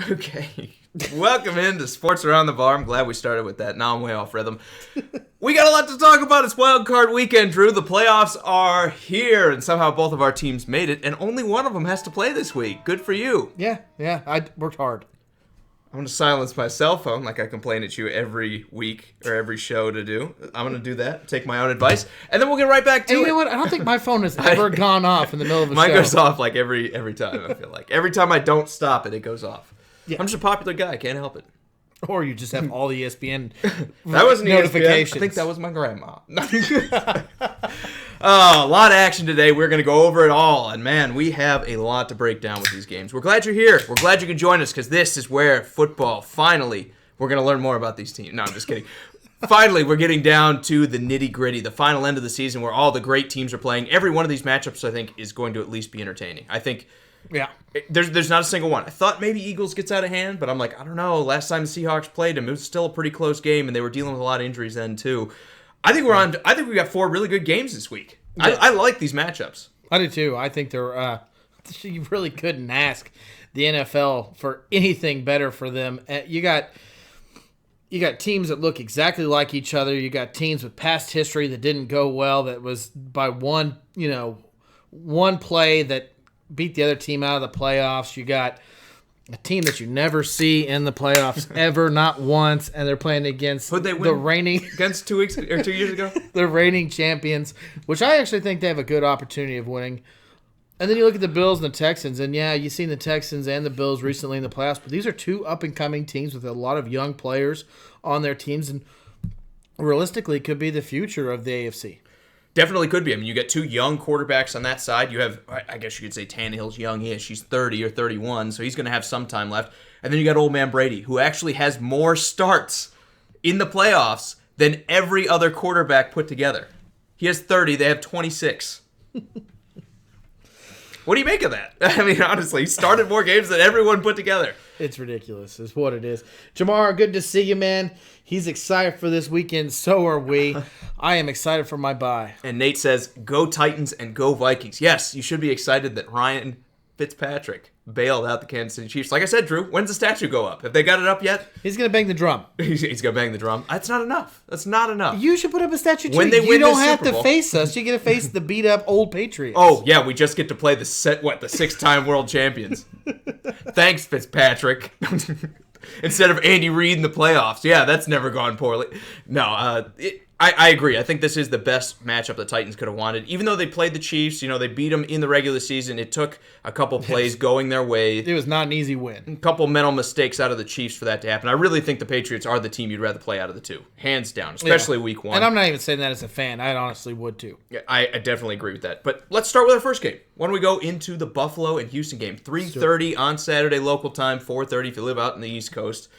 Okay. Welcome into Sports Around the Bar. I'm glad we started with that. Now I'm way off rhythm. We got a lot to talk about. It's Wild Card Weekend, Drew. The playoffs are here, and somehow both of our teams made it, and only one of them has to play this week. Good for you. Yeah. I worked hard. I'm going to silence my cell phone like I complain at you every week or every show to do. I'm going to do that, take my own advice, and then we'll get right back to it. You know what? I don't think my phone has ever gone off in the middle of a show. Mine goes off like every time, I feel like. Every time I don't stop it, it goes off. Yeah. I'm just a popular guy. I can't help it. Or you just have all the ESPN That wasn't notifications. ESPN. I think that was my grandma. Oh, a lot of action today. We're going to go over it all. And, man, we have a lot to break down with these games. We're glad you're here. We're glad you can join us because this is where football, finally, we're going to learn more about these teams. No, I'm just kidding. Finally, we're getting down to the nitty-gritty, the final end of the season where all the great teams are playing. Every one of these matchups, I think, is going to at least be entertaining. I think there's not a single one. I thought maybe Eagles gets out of hand, but I'm like, I don't know. Last time the Seahawks played them, it was still a pretty close game, and they were dealing with a lot of injuries then, too. I think we got 4 really good games this week. Yeah. I like these matchups. I do too. I think they're. You really couldn't ask the NFL for anything better for them. You got teams that look exactly like each other. You got teams with past history that didn't go well. That was by one play that beat the other team out of the playoffs. You got a team that you never see in the playoffs ever, not once, and they're playing against the reigning against 2 weeks or 2 years ago. The reigning champions, which I actually think they have a good opportunity of winning. And then you look at the Bills and the Texans, and yeah, you've seen the Texans and the Bills recently in the playoffs, but these are 2 up-and-coming teams with a lot of young players on their teams, and realistically could be the future of the AFC. Definitely could be. I mean, you get 2 young quarterbacks on that side. You have, I guess you could say Tannehill's young-ish. He's 30 or 31, so he's going to have some time left. And then you got old man Brady, who actually has more starts in the playoffs than every other quarterback put together. He has 30. They have 26. What do you make of that? I mean, honestly, he started more games than everyone put together. It's ridiculous, is what it is. Jamar, good to see you, man. He's excited for this weekend. So are we. I am excited for my bye. And Nate says, go Titans and go Vikings. Yes, you should be excited that Ryan Fitzpatrick bailed out the Kansas City Chiefs. Like I said, Drew, when's the statue go up? Have they got it up yet? He's going to bang the drum. He's going to bang the drum. That's not enough. That's not enough. You should put up a statue, too. When they you win don't the have Super to Bowl. face us. You get to face the beat-up old Patriots. Oh, yeah, we just get to play the 6-time world champions. Thanks, Fitzpatrick. Instead of Andy Reid in the playoffs. Yeah, that's never gone poorly. No, I agree. I think this is the best matchup the Titans could have wanted. Even though they played the Chiefs, they beat them in the regular season. It took a couple plays going their way. It was not an easy win. A couple mental mistakes out of the Chiefs for that to happen. I really think the Patriots are the team you'd rather play out of the 2. Hands down, especially week 1. And I'm not even saying that as a fan. I honestly would too. Yeah, I definitely agree with that. But let's start with our first game. Why don't we go into the Buffalo and Houston game? 3:30 on Saturday local time, 4:30 if you live out in the East Coast.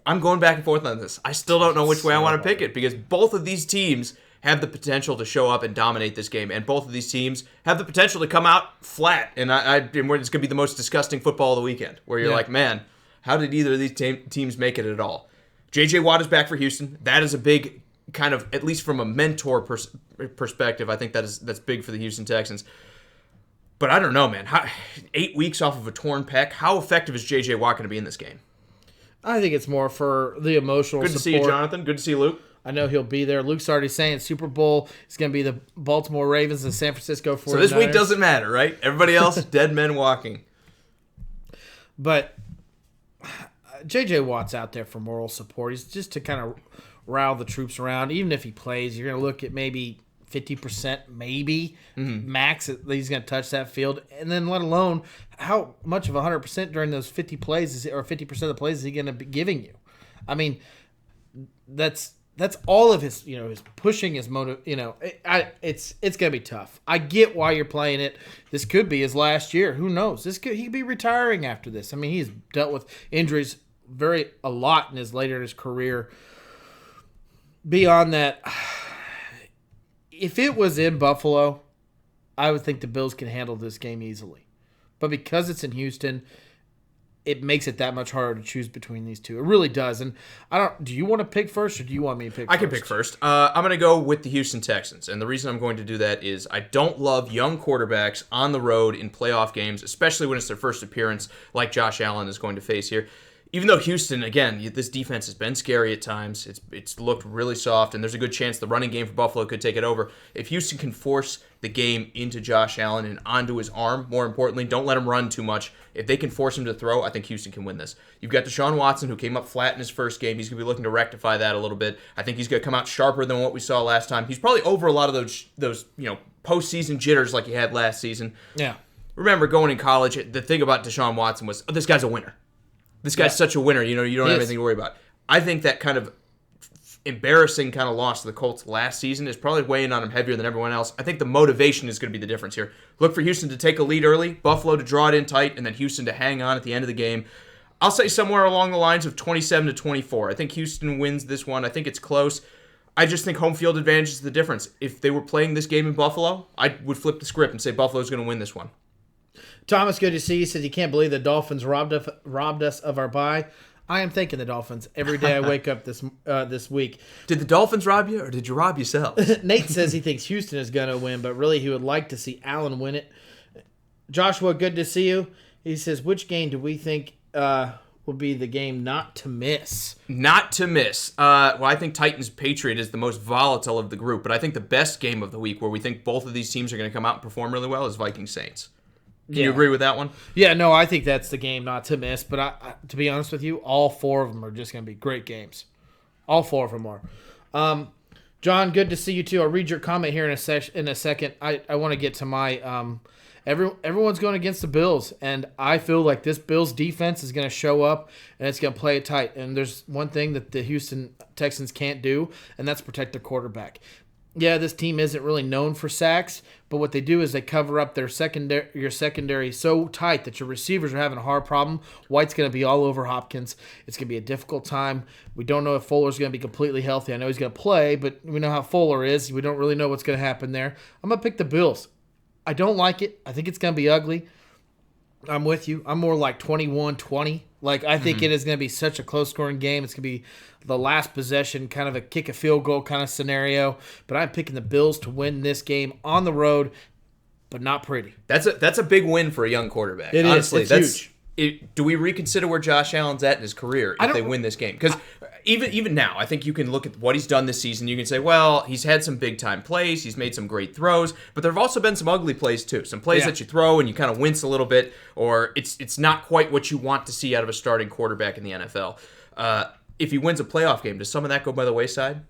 I'm going back and forth on this. I still don't know which way I want to pick it because both of these teams have the potential to show up and dominate this game, and both of these teams have the potential to come out flat, and it's going to be the most disgusting football of the weekend, where you're like, man, how did either of these teams make it at all? J.J. Watt is back for Houston. That is a big kind of, at least from a mentor perspective, I think that's big for the Houston Texans. But I don't know, man. 8 weeks off of a torn pec, how effective is J.J. Watt going to be in this game? I think it's more for the emotional support. Good to see you, Jonathan. Good to see you, Luke. I know he'll be there. Luke's already saying Super Bowl is going to be the Baltimore Ravens and San Francisco 49ers. So this week doesn't matter, right? Everybody else, dead men walking. But J.J. Watt's out there for moral support. He's just to kind of rile the troops around. Even if he plays, you're going to look at maybe 50%, maybe max that he's going to touch that field, and then let alone how much of 100% during those 50 plays or 50% of the plays is he going to be giving you? I mean, that's all of his his pushing, his motive. It's going to be tough. I get why you're playing it. This could be his last year. Who knows? He could be retiring after this. I mean, he's dealt with injuries a lot in his career. Beyond that, if it was in Buffalo, I would think the Bills can handle this game easily. But because it's in Houston, it makes it that much harder to choose between these two. It really does. And do you want to pick first, or do you want me to pick first? I can pick first. I'm going to go with the Houston Texans. And the reason I'm going to do that is I don't love young quarterbacks on the road in playoff games, especially when it's their first appearance like Josh Allen is going to face here. Even though Houston, again, this defense has been scary at times, it's looked really soft, and there's a good chance the running game for Buffalo could take it over. If Houston can force the game into Josh Allen and onto his arm, more importantly, don't let him run too much. If they can force him to throw, I think Houston can win this. You've got Deshaun Watson, who came up flat in his first game. He's going to be looking to rectify that a little bit. I think he's going to come out sharper than what we saw last time. He's probably over a lot of those postseason jitters like he had last season. Yeah. Remember, going in college, the thing about Deshaun Watson was, this guy's a winner. This guy's such a winner, you don't have anything to worry about. I think that kind of embarrassing kind of loss to the Colts last season is probably weighing on him heavier than everyone else. I think the motivation is going to be the difference here. Look for Houston to take a lead early, Buffalo to draw it in tight, and then Houston to hang on at the end of the game. I'll say somewhere along the lines of 27-24. I think Houston wins this one. I think it's close. I just think home field advantage is the difference. If they were playing this game in Buffalo, I would flip the script and say Buffalo's going to win this one. Thomas, good to see you. Says he can't believe the Dolphins robbed us of our bye. I am thanking the Dolphins every day I wake up this week. Did the Dolphins rob you, or did you rob yourselves? Nate says he thinks Houston is going to win, but really he would like to see Allen win it. Joshua, good to see you. He says, which game do we think will be the game not to miss? Not to miss. Well, I think Titans-Patriot is the most volatile of the group, but I think the best game of the week where we think both of these teams are going to come out and perform really well is Vikings-Saints. Can you agree with that one? Yeah, no, I think that's the game not to miss. But I, to be honest with you, all four of them are just going to be great games. All four of them are. John, good to see you too. I'll read your comment here in a second. I want to get to my everyone's going against the Bills, and I feel like this Bills defense is going to show up and it's going to play it tight. And there's one thing that the Houston Texans can't do, and that's protect their quarterback. Yeah, this team isn't really known for sacks, but what they do is they cover up your secondary so tight that your receivers are having a hard problem. White's going to be all over Hopkins. It's going to be a difficult time. We don't know if Fuller's going to be completely healthy. I know he's going to play, but we know how Fuller is. We don't really know what's going to happen there. I'm going to pick the Bills. I don't like it. I think it's going to be ugly. I'm with you. I'm more like 21-20. Like, I think it is going to be such a close-scoring game. It's going to be the last possession, kind of a kick-a-field-goal kind of scenario. But I'm picking the Bills to win this game on the road, but not pretty. That's a big win for a young quarterback. It honestly, is. It's huge. Do we reconsider where Josh Allen's at in his career if they win this game? Because even now, I think you can look at what he's done this season. You can say, well, he's had some big-time plays. He's made some great throws. But there have also been some ugly plays, too. Some plays that you throw and you kind of wince a little bit, or it's not quite what you want to see out of a starting quarterback in the NFL. If he wins a playoff game, does some of that go by the wayside?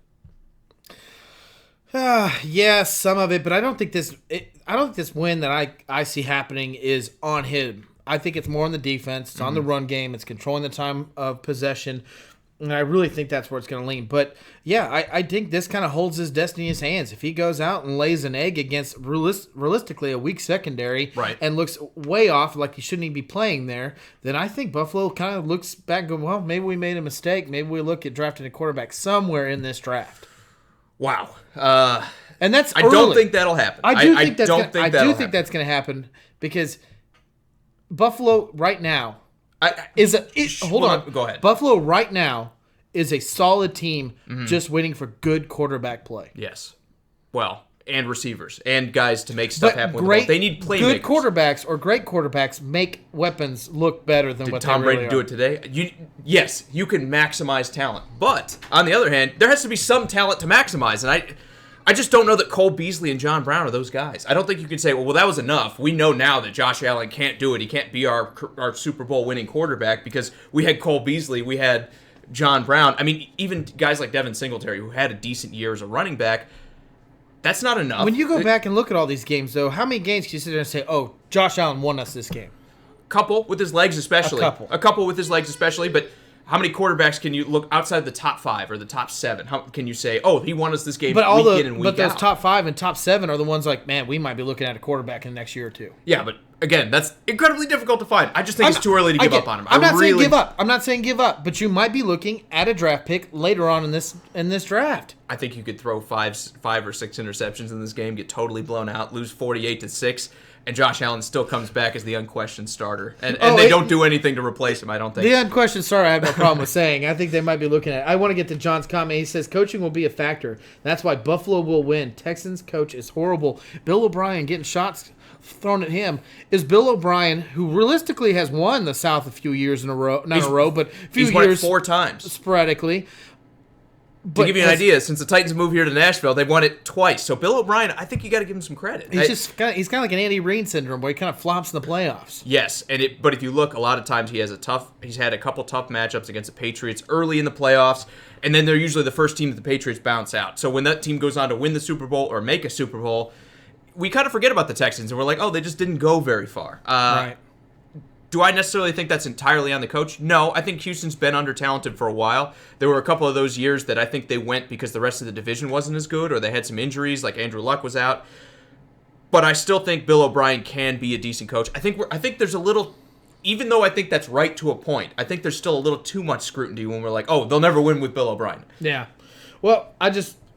Yeah, some of it. But I don't think this win that I see happening is on him. I think it's more on the defense. It's on the run game. It's controlling the time of possession. And I really think that's where it's going to lean. But, yeah, I think this kind of holds his destiny in his hands. If he goes out and lays an egg against realistically a weak secondary and looks way off like he shouldn't even be playing there, then I think Buffalo kind of looks back and goes, well, maybe we made a mistake. Maybe we look at drafting a quarterback somewhere in this draft. Wow. And that's I don't think that'll happen. I do think that's going to happen because Buffalo right now hold on. Go ahead. Buffalo right now is a solid team just waiting for good quarterback play. Yes. Well, and receivers and guys to make stuff happen with the ball. They need playmakers. Good quarterbacks or great quarterbacks make weapons look better than what Tom they really Brady do it today? Yes, you can maximize talent. But on the other hand, there has to be some talent to maximize, and I just don't know that Cole Beasley and John Brown are those guys. I don't think you can say, well, that was enough. We know now that Josh Allen can't do it. He can't be our Super Bowl winning quarterback because we had Cole Beasley, we had John Brown. I mean, even guys like Devin Singletary, who had a decent year as a running back, that's not enough. When you go back and look at all these games, though, how many games can you sit there and say, oh, Josh Allen won us this game? Couple with his legs especially. A couple with his legs especially, but how many quarterbacks can you look outside the top 5 or the top 7? How can you say, oh, he won us this game week in and week out? But those top 5 and top 7 are the ones like, man, we might be looking at a quarterback in the next year or two. Yeah, but Again, that's incredibly difficult to find. I just think it's too early to give up on him. I'm not saying give up. I'm not saying give up, but you might be looking at a draft pick later on in this draft. I think you could throw five or six interceptions in this game, get totally blown out, lose 48-6, and Josh Allen still comes back as the unquestioned starter. And they don't do anything to replace him, I don't think. The unquestioned starter, I have no problem with saying. I think they might be looking at it. I want to get to John's comment. He says, coaching will be a factor. That's why Buffalo will win. Texans coach is horrible. Bill O'Brien getting shots thrown at him. Is Bill O'Brien, who realistically has won the South a few years in a row, not a row, but a few he's won years it 4 times. Sporadically. To give you an idea, since the Titans moved here to Nashville, they've won it twice. So Bill O'Brien, I think you got to give him some credit. He's kind of like an Andy Reid syndrome, where he kind of flops in the playoffs. Yes, but if you look, a lot of times he's had a couple tough matchups against the Patriots early in the playoffs, and then they're usually the first team that the Patriots bounce out. So when that team goes on to win the Super Bowl or make a Super Bowl, we kind of forget about the Texans, and we're like, oh, they just didn't go very far. Right. Do I necessarily think that's entirely on the coach? No, I think Houston's been under-talented for a while. There were a couple of those years that I think they went because the rest of the division wasn't as good, or they had some injuries, like Andrew Luck was out. But I still think Bill O'Brien can be a decent coach. I think there's a little, even though I think that's right to a point, I think there's still a little too much scrutiny when we're like, oh, they'll never win with Bill O'Brien. Yeah. Well,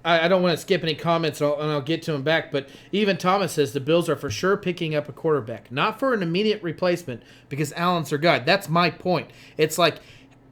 I don't want to skip any comments, and I'll get to him back, but even Thomas says the Bills are for sure picking up a quarterback. Not for an immediate replacement, because Allen's their guy. That's my point. It's like,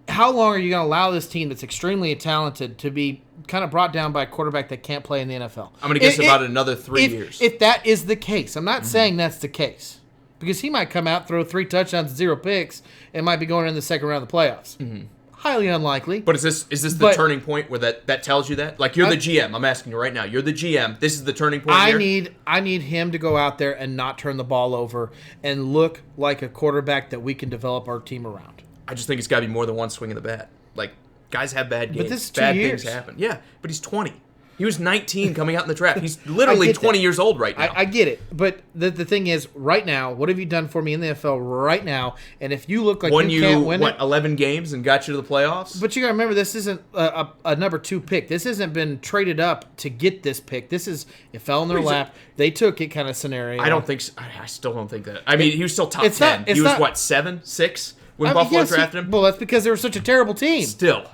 how long are you going to allow this team that's extremely talented to be kind of brought down by a quarterback that can't play in the NFL? I'm going to guess about another 3 years. If that is the case. I'm not saying that's the case, because he might come out, throw 3 touchdowns, 0 picks, and might be going in the second round of the playoffs. Mm-hmm. Highly unlikely. But is this the turning point where that tells you that? Like, you're the GM. I'm asking you right now. You're the GM. This is the turning point here? I need him to go out there and not turn the ball over and look like a quarterback that we can develop our team around. I just think it's got to be more than one swing of the bat. Like, guys have bad games. But this is 2 bad years. Things happen. Yeah, but he's 20. He was 19 coming out in the draft. He's literally 20 years old right now. I get it. But the thing is, right now, what have you done for me in the NFL right now? And if you look like you can't win it. 11 games and got you to the playoffs? But you got to remember, this isn't a number 2 pick. This hasn't been traded up to get this pick. It fell in their lap. They took it kind of scenario. I don't think so. I still don't think that. I mean, he was still top 10. He was, what, 7, 6? When Buffalo drafted him? Well, that's because they were such a terrible team. Still,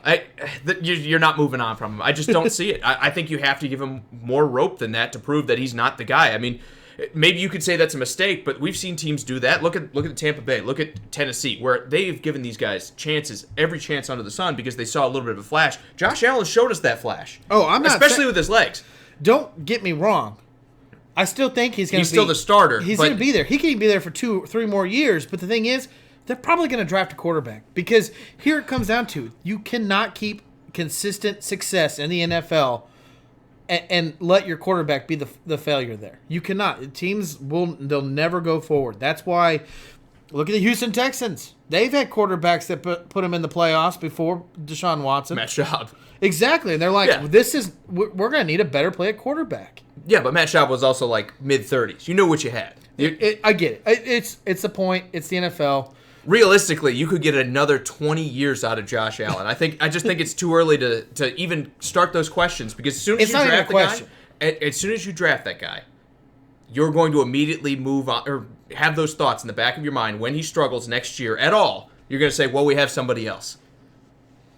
you're not moving on from him. I just don't see it. I think you have to give him more rope than that to prove that he's not the guy. I mean, maybe you could say that's a mistake, but we've seen teams do that. Look at Tampa Bay. Look at Tennessee, where they've given these guys chances, every chance under the sun, because they saw a little bit of a flash. Josh Allen showed us that flash. Oh, I'm not especially with his legs. Don't get me wrong. I still think he's going to be... He's still the starter. He's going to be there. He can be there for 2 or 3 more years, but the thing is, they're probably going to draft a quarterback, because here it comes down to, you cannot keep consistent success in the NFL and let your quarterback be the failure there. You cannot. Teams they'll never go forward. That's why, look at the Houston Texans. They've had quarterbacks that put them in the playoffs before Deshaun Watson. Matt Schaub. Exactly. And they're like, we're going to need a better play at quarterback. Yeah, but Matt Schaub was also like mid-30s. You know what you had. I get it. It's the point. It's the NFL. Realistically, you could get another 20 years out of Josh Allen. I just think it's too early to even start those questions, because as soon as you draft that guy, you're going to immediately move on, or have those thoughts in the back of your mind when he struggles next year at all. You're going to say, well, we have somebody else.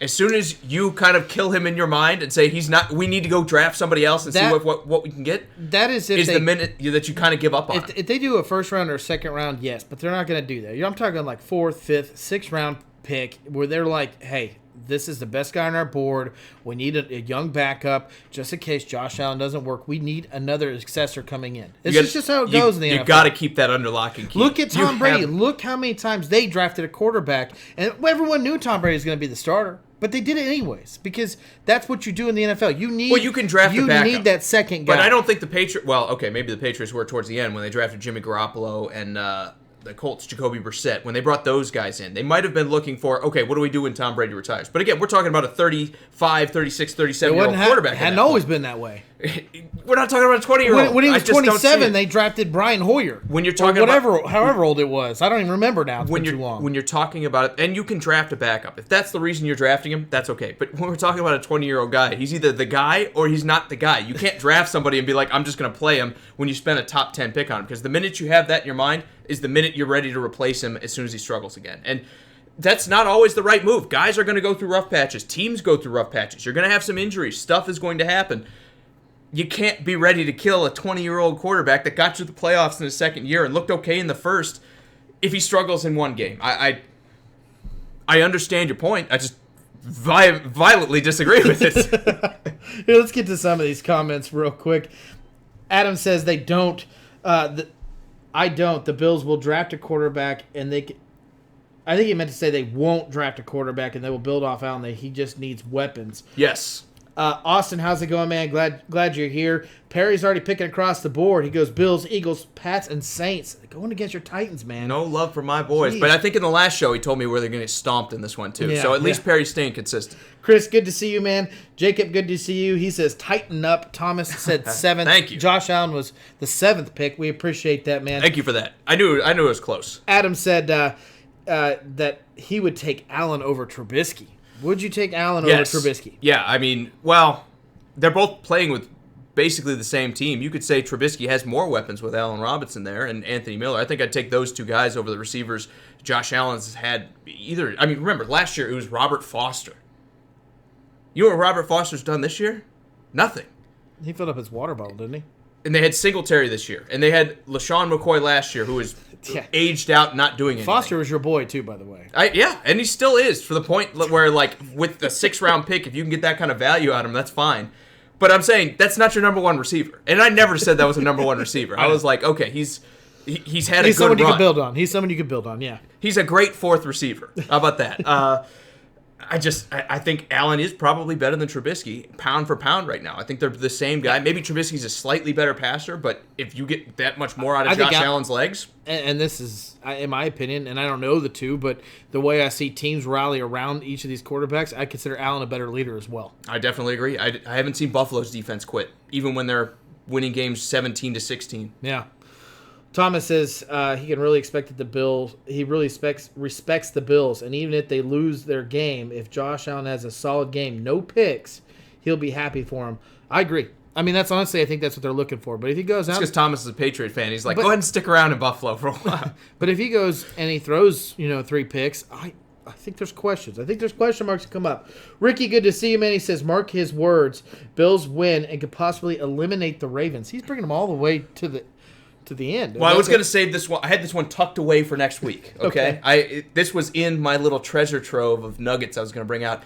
As soon as you kind of kill him in your mind and say he's not, we need to go draft somebody else and see what we can get. That is the minute that you kind of give up on. If they do a first round or a second round, yes, but they're not going to do that. I'm talking like 4th, 5th, 6th round pick, where they're like, hey, this is the best guy on our board. We need a young backup just in case Josh Allen doesn't work. We need another successor coming in. It's just how it goes in the NFL. You got to keep that under lock and key. Look at Tom Brady. Look how many times they drafted a quarterback, and everyone knew Tom Brady was going to be the starter. But they did it anyways, because that's what you do in the NFL. You can draft a backup. You need that second guy. But I don't think the Patriots... Well, okay, maybe the Patriots were towards the end when they drafted Jimmy Garoppolo and the Colts, Jacoby Brissett. When they brought those guys in, they might have been looking for, okay, what do we do when Tom Brady retires? But again, we're talking about a 35, 36, 37-year-old quarterback. It hadn't always been that way. We're not talking about a 20-year-old. When he was 27, they drafted Brian Hoyer. When you're talking about however old it was, I don't even remember now. It's when been you're too long. when you're talking about it, and you can draft a backup. If that's the reason you're drafting him, that's okay. But when we're talking about a 20-year-old guy, he's either the guy or he's not the guy. You can't draft somebody and be like, I'm just going to play him when you spend a top 10 pick on him, because the minute you have that in your mind is the minute you're ready to replace him as soon as he struggles again. And that's not always the right move. Guys are going to go through rough patches. Teams go through rough patches. You're going to have some injuries. Stuff is going to happen. You can't be ready to kill a 20-year-old quarterback that got you to the playoffs in his second year and looked okay in the first if he struggles in one game. I understand your point. I just violently disagree with it. Here, let's get to some of these comments real quick. Adam says they don't. I don't. The Bills will draft a quarterback, and I think he meant to say they won't draft a quarterback, and they will build off Allen. He just needs weapons. Yes. Austin, how's it going, man? Glad you're here. Perry's already picking across the board. He goes Bills, Eagles, Pats, and Saints. Going against your Titans, man. No love for my boys. Jeez. But I think in the last show he told me where they're going to get stomped in this one, too. Yeah, so at least Perry's staying consistent. Chris, good to see you, man. Jacob, good to see you. He says tighten up. Thomas said 7th. Thank you. Josh Allen was the 7th pick. We appreciate that, man. Thank you for that. I knew it was close. Adam said that he would take Allen over Trubisky. Would you take Allen over Trubisky? Yeah, I mean, well, they're both playing with basically the same team. You could say Trubisky has more weapons with Allen Robinson there and Anthony Miller. I think I'd take those two guys over the receivers. Josh Allen's had either. I mean, remember, last year it was Robert Foster. You know what Robert Foster's done this year? Nothing. He filled up his water bottle, didn't he? And they had Singletary this year. And they had LaShawn McCoy last year, who was aged out, not doing anything. Foster was your boy, too, by the way. Yeah, and he still is, for the point where, like, with the 6th-round pick, if you can get that kind of value out of him, that's fine. But I'm saying that's not your number one receiver. And I never said that was a number one receiper. I was like, okay, he's had a good run. He's someone you can build on. He's someone you can build on, yeah. He's a great 4th receiver. How about that? I think Allen is probably better than Trubisky, pound for pound right now. I think they're the same guy. Maybe Trubisky's a slightly better passer, but if you get that much more out of Josh Allen's legs. And this is, in my opinion, and I don't know the two, but the way I see teams rally around each of these quarterbacks, I consider Allen a better leader as well. I definitely agree. I haven't seen Buffalo's defense quit, even when they're winning games 17-16. Yeah. Thomas says he can really expect that the Bills. He really respects the Bills, and even if they lose their game, if Josh Allen has a solid game, no picks, he'll be happy for him. I agree. I mean, that's honestly, I think that's what they're looking for. But if he goes out, because Thomas is a Patriot fan, he's like, go ahead and stick around in Buffalo for a while. But if he goes and he throws, 3 picks, I think there's questions. I think there's question marks to come up. Ricky, good to see you, man. He says, mark his words. Bills win and could possibly eliminate the Ravens. He's bringing them all the way to the end. Well, I was going to save this one. I had this one tucked away for next week. Okay. This was in my little treasure trove of nuggets I was going to bring out.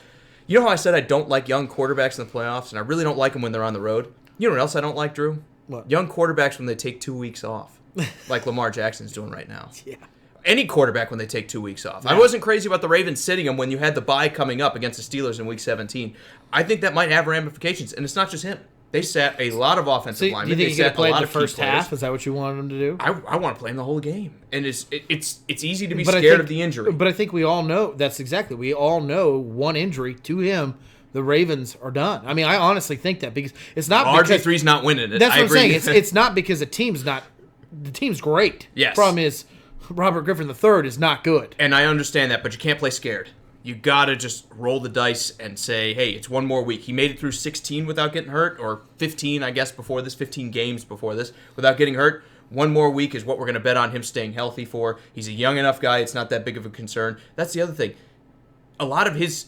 You know how I said I don't like young quarterbacks in the playoffs, and I really don't like them when they're on the road? You know what else I don't like, Drew? What? Young quarterbacks when they take 2 weeks off, like Lamar Jackson's doing right now. Yeah. Any quarterback when they take 2 weeks off. Yeah. I wasn't crazy about the Ravens sitting him when you had the bye coming up against the Steelers in Week 17. I think that might have ramifications, and it's not just him. They sat a lot of offensive linemen. Do you think he's going to play the first players. half? Is that what you wanted him to do? I want to play him the whole game. And it's easy to be scared of the injury. But I think we all know, that's exactly, we all know one injury to him, the Ravens are done. I mean, I honestly think that because it's not because RG3's not winning it. That's what I'm saying. It's not because the team's great. Yes. The problem is Robert Griffin III is not good. And I understand that, but you can't play scared. You got to just roll the dice and say, hey, it's one more week. He made it through 16 without getting hurt, or 15, I guess, 15 games before this without getting hurt. One more week is what we're going to bet on him staying healthy for. He's a young enough guy. It's not that big of a concern. That's the other thing. A lot of his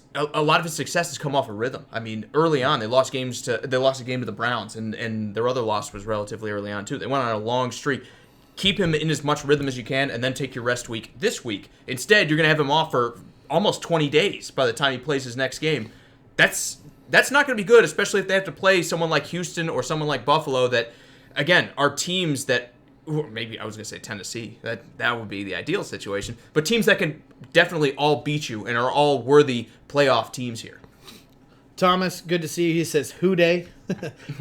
success has come off of rhythm. I mean, early on, they lost a game to the Browns, and their other loss was relatively early on, too. They went on a long streak. Keep him in as much rhythm as you can, and then take your rest week this week. Instead, you're going to have him off for almost 20 days by the time he plays his next game. That's not going to be good, especially if they have to play someone like Houston or someone like Buffalo that, again, are teams that, or maybe I was going to say Tennessee. That would be the ideal situation. But teams that can definitely all beat you and are all worthy playoff teams here. Thomas, good to see you. He says, "Who day?"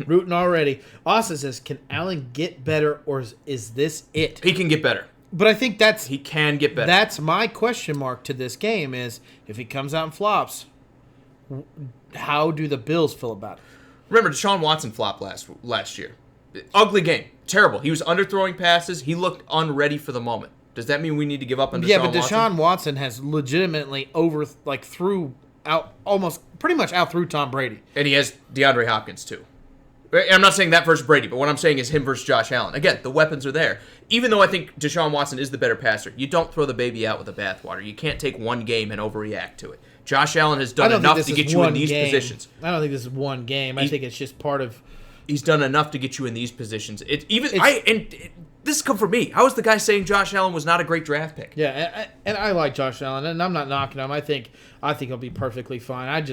Rooting already. Austin says, "Can Allen get better, or is this it?" He can get better. But I think he can get better. That's my question mark to this game is if he comes out and flops, how do the Bills feel about it? Remember, Deshaun Watson flopped last year. Ugly game. Terrible. He was underthrowing passes. He looked unready for the moment. Does that mean we need to give up on Deshaun Watson? Yeah, but Deshaun Watson has legitimately pretty much out through Tom Brady. And he has DeAndre Hopkins, too. I'm not saying that versus Brady, but what I'm saying is him versus Josh Allen. Again, the weapons are there. Even though I think Deshaun Watson is the better passer, you don't throw the baby out with the bathwater. You can't take one game and overreact to it. Josh Allen has done enough to get you in these positions. I don't think this is one game. I think it's just part of... He's done enough to get you in these positions. This come from me. I was the guy saying Josh Allen was not a great draft pick. Yeah, and I like Josh Allen, and I'm not knocking him. I think he'll be perfectly fine.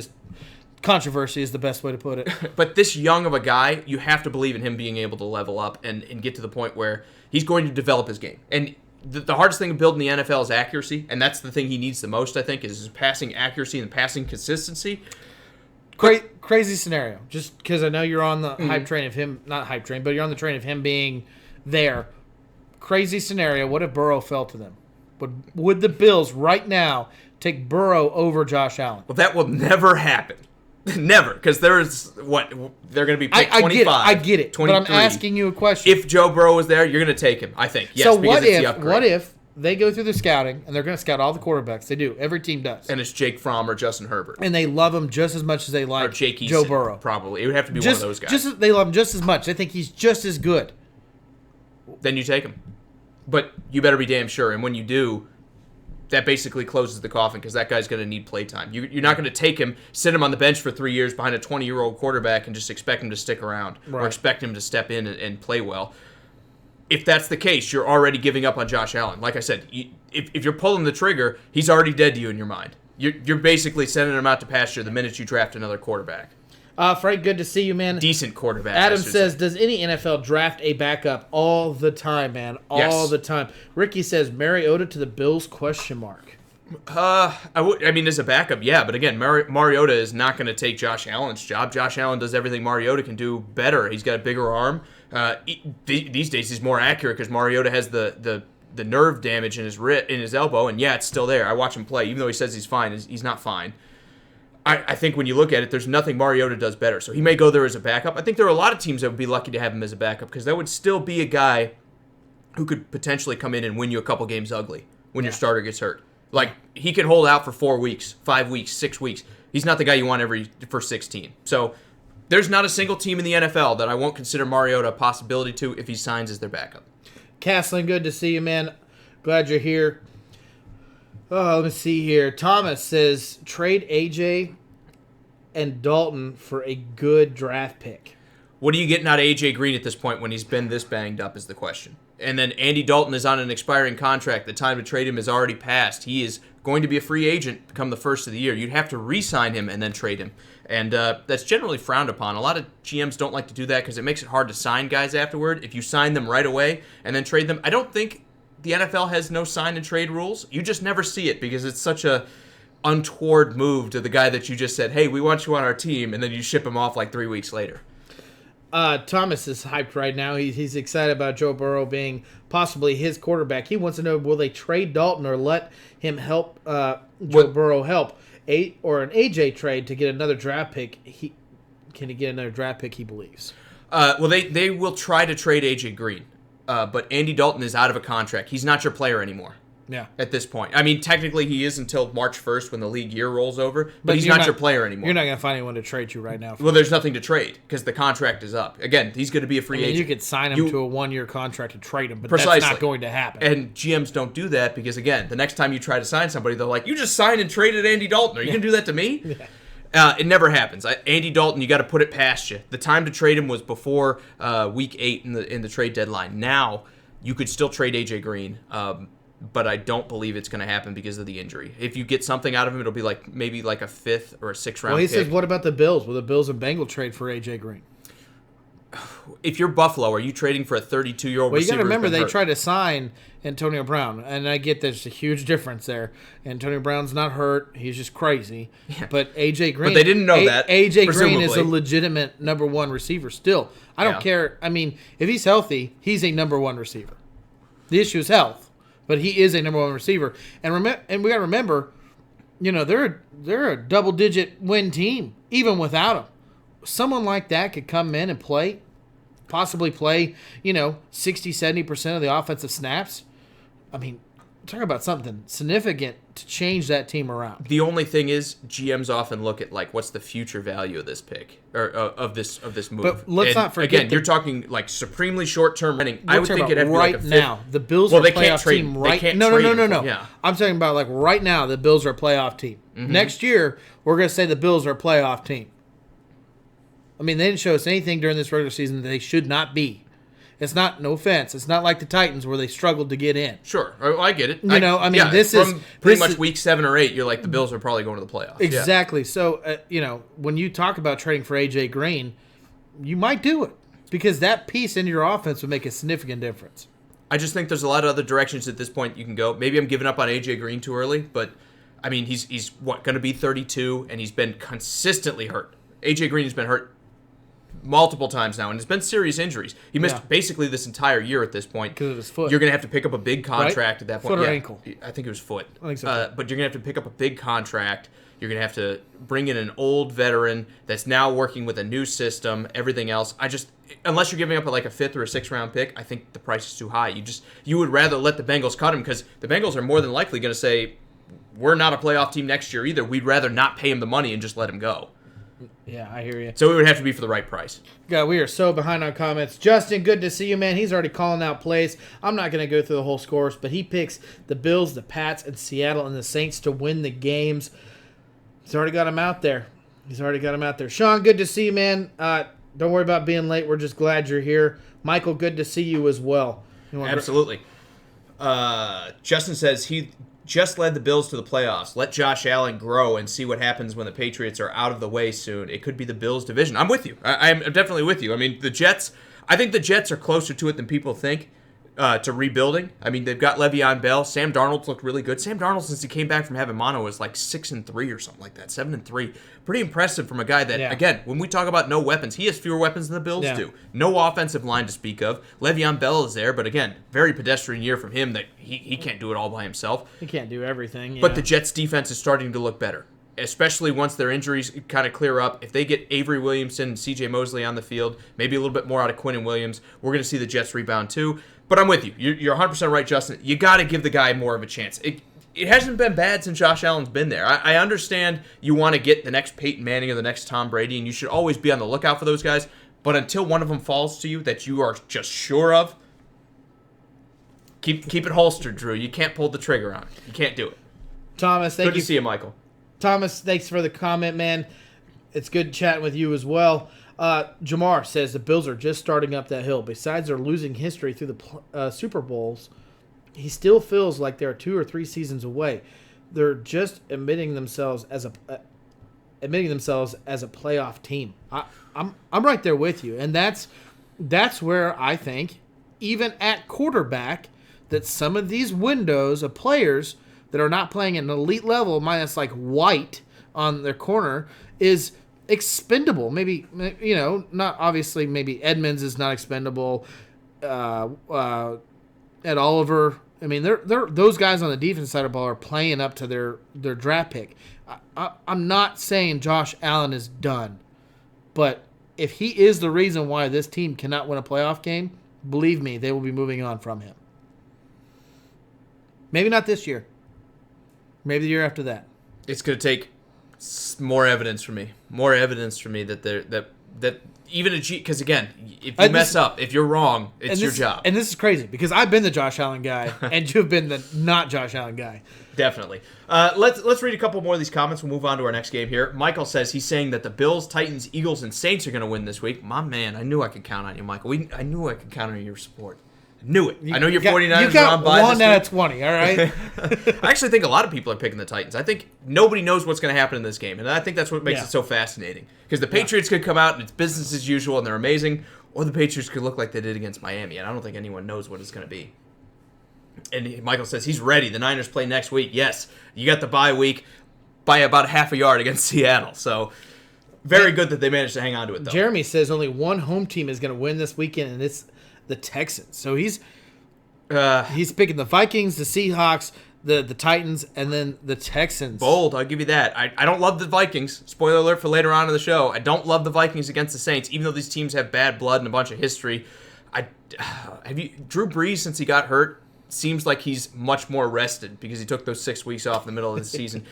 Controversy is the best way to put it. But this young of a guy, you have to believe in him being able to level up and get to the point where he's going to develop his game. And the hardest thing to build in the NFL is accuracy, and that's the thing he needs the most, I think, is his passing accuracy and passing consistency. Crazy scenario. Just because I know you're on the hype train of him, not hype train, but you're on the train of him being there. Crazy scenario. What if Burrow fell to them? Would the Bills right now take Burrow over Josh Allen? Well, that will never happen. Never, because they're going to be picked 25. I get it. 23. But I'm asking you a question. If Joe Burrow was there, you're going to take him, I think. Yes, so because it's the upgrade. What if they go through the scouting, and they're going to scout all the quarterbacks? They do. Every team does. And it's Jake Fromm or Justin Herbert. And they love him just as much as they like Joe Burrow. Probably. It would have to be one of those guys. They love him just as much. They think he's just as good. Then you take him. But you better be damn sure. And when you do, that basically closes the coffin because that guy's going to need playtime. You're not going to take him, sit him on the bench for 3 years behind a 20-year-old quarterback and just expect him to stick around or expect him to step in and play well. If that's the case, you're already giving up on Josh Allen. Like I said, if you're pulling the trigger, he's already dead to you in your mind. You're basically sending him out to pasture the minute you draft another quarterback. Frank, good to see you, man. Decent quarterback. Adam says, does any NFL draft a backup all the time, man? All the time. Ricky says, Mariota to the Bills, ? As a backup, yeah. But again, Mariota is not going to take Josh Allen's job. Josh Allen does everything Mariota can do better. He's got a bigger arm. These days, he's more accurate because Mariota has the nerve damage in his elbow, and yeah, it's still there. I watch him play. Even though he says he's fine, he's not fine. I think when you look at it, there's nothing Mariota does better. So he may go there as a backup. I think there are a lot of teams that would be lucky to have him as a backup because that would still be a guy who could potentially come in and win you a couple games ugly when your starter gets hurt. Like, he can hold out for 4 weeks, 5 weeks, 6 weeks. He's not the guy you want for 16. So there's not a single team in the NFL that I won't consider Mariota a possibility to if he signs as their backup. Castling, good to see you, man. Glad you're here. Oh, let me see here. Thomas says, trade AJ and Dalton for a good draft pick. What are you getting out of AJ Green at this point when he's been this banged up is the question. And then Andy Dalton is on an expiring contract. The time to trade him has already passed. He is going to be a free agent come the first of the year. You'd have to re-sign him and then trade him. And that's generally frowned upon. A lot of GMs don't like to do that because it makes it hard to sign guys afterward. If you sign them right away and then trade them, I don't think the NFL has no sign and trade rules. You just never see it because it's such a untoward move to the guy that you just said, hey, we want you on our team, and then you ship him off like 3 weeks later. Thomas is hyped right now. He's excited about Joe Burrow being possibly his quarterback. He wants to know, will they trade Dalton or let him help Joe Burrow help? Or an AJ trade to get another draft pick. Can he get another draft pick, he believes? They will try to trade AJ Green. But Andy Dalton is out of a contract. He's not your player anymore. Yeah. At this point. I mean, technically he is until March 1st when the league year rolls over, but he's not your player anymore. You're not going to find anyone to trade you right now. Well, there's nothing to trade because the contract is up. Again, he's going to be a free agent. You could sign him to a 1-year contract to trade him, but precisely. That's not going to happen. And GMs don't do that because, again, the next time you try to sign somebody, they're like, you just signed and traded Andy Dalton. Are you going to do that to me? Yeah. It never happens. Andy Dalton, you got to put it past you. The time to trade him was before week 8 in the trade deadline. Now, you could still trade AJ Green, but I don't believe it's going to happen because of the injury. If you get something out of him, it'll be maybe like a 5th or a 6th round. Well, he pick. says, what about the Bills? Will the Bills and Bengals trade for AJ Green? If you're Buffalo, are you trading for a 32-year-old receiver? Well, you got to remember they tried to sign Antonio Brown, and I get there's a huge difference there. Antonio Brown's not hurt; he's just crazy. Yeah. But AJ Green, but they didn't know that. AJ Green is a legitimate number 1 receiver. Still, I don't care. I mean, if he's healthy, he's a number 1 receiver. The issue is health, but he is a number 1 receiver. And we got to remember, they're a double-digit win team even without him. someone like that could come in and possibly play, 60, 70% of the offensive snaps. I mean, talk about something significant to change that team around. The only thing is, GMs often look at like what's the future value of this pick or of this move. But let's not forget again, you're talking like supremely short-term running. I would think it'd have to be right like a now. The Bills are a playoff team right now. No. Yeah. I'm talking about like right now. The Bills are a playoff team. Mm-hmm. Next year, we're going to say the Bills are a playoff team. I mean, they didn't show us anything during this regular season that they should not be. It's not, no offense, it's not like the Titans where they struggled to get in. Sure, I get it. This is pretty much week 7 or 8. You're like the Bills are probably going to the playoffs. Exactly. Yeah. So when you talk about trading for AJ Green, you might do it because that piece in your offense would make a significant difference. I just think there's a lot of other directions at this point you can go. Maybe I'm giving up on AJ Green too early, but I mean he's going to be 32 and he's been consistently hurt. AJ Green has been hurt multiple times now, and it's been serious injuries. He missed basically this entire year at this point. Because of his foot. You're going to have to pick up a big contract at that point. Foot or ankle? I think it was foot. I think so. But you're going to have to pick up a big contract. You're going to have to bring in an old veteran that's now working with a new system, everything else. Unless you're giving up like a 5th or a 6th round pick, I think the price is too high. You would rather let the Bengals cut him because the Bengals are more than likely going to say, we're not a playoff team next year either. We'd rather not pay him the money and just let him go. Yeah, I hear you. So it would have to be for the right price. God, we are so behind on comments. Justin, good to see you, man. He's already calling out plays. I'm not going to go through the whole scores, but he picks the Bills, the Pats, and Seattle and the Saints to win the games. He's already got them out there. Sean, good to see you, man. Don't worry about being late. We're just glad you're here. Michael, good to see you as well. Absolutely. Justin says he just led the Bills to the playoffs. Let Josh Allen grow and see what happens when the Patriots are out of the way soon. It could be the Bills' division. I'm with you. I'm definitely with you. I mean, I think the Jets are closer to it than people think, to rebuilding. I mean, they've got Le'Veon Bell. Sam Darnold's looked really good. Sam Darnold, since he came back from having mono, is like 6-3 or something like that. 7-3. Pretty impressive from a guy that, again, when we talk about no weapons, he has fewer weapons than the Bills do. No offensive line to speak of. Le'Veon Bell is there, but again, very pedestrian year from him that he can't do it all by himself. He can't do everything. But the Jets' defense is starting to look better, especially once their injuries kind of clear up. If they get Avery Williamson and C.J. Mosley on the field, maybe a little bit more out of Quinnen Williams, we're going to see the Jets rebound too. But I'm with you. You're 100% right, Justin. You got to give the guy more of a chance. It hasn't been bad since Josh Allen's been there. I understand you want to get the next Peyton Manning or the next Tom Brady, and you should always be on the lookout for those guys. But until one of them falls to you that you are just sure of, keep it holstered, Drew. You can't pull the trigger on it. You can't do it. Thomas, thank you. Good to see you, Michael. Thomas, thanks for the comment, man. It's good chatting with you as well. Jamar says the Bills are just starting up that hill. Besides their losing history through the Super Bowls, he still feels like they're 2 or 3 seasons away. They're just admitting themselves as a playoff team. I'm right there with you, and that's where I think even at quarterback that some of these windows of players that are not playing at an elite level, minus like White on their corner, is expendable. Maybe, not obviously. Maybe Edmonds is not expendable. Ed Oliver. I mean, they're those guys on the defense side of the ball are playing up to their draft pick. I'm not saying Josh Allen is done, but if he is the reason why this team cannot win a playoff game, believe me, they will be moving on from him. Maybe not this year. Maybe the year after that. It's going to take more evidence for me. More evidence for me that that even a G, because again, if you mess up, if you're wrong, it's your job. And this is crazy because I've been the Josh Allen guy, and you've been the not Josh Allen guy. Definitely. Let's read a couple more of these comments. We'll move on to our next game here. Michael says he's saying that the Bills, Titans, Eagles, and Saints are going to win this week. My man, I knew I could count on you, Michael. I knew I could count on your support. Knew it. I know you're 49ers. You got 1 out of 20, all right? I actually think a lot of people are picking the Titans. I think nobody knows what's going to happen in this game, and I think that's what makes it so fascinating. Because the Patriots could come out and it's business as usual and they're amazing, or the Patriots could look like they did against Miami, and I don't think anyone knows what it's going to be. And Michael says he's ready. The Niners play next week. Yes, you got the bye week by about half a yard against Seattle. So very good that they managed to hang on to it, though. Jeremy says only one home team is going to win this weekend, and it's the Texans. So he's picking the Vikings, the Seahawks, the Titans, and then the Texans. Bold, I'll give you that. I don't love the Vikings. Spoiler alert for later on in the show. I don't love the Vikings against the Saints, even though these teams have bad blood and a bunch of history. Drew Brees, since he got hurt, seems like he's much more rested because he took those 6 weeks off in the middle of the season.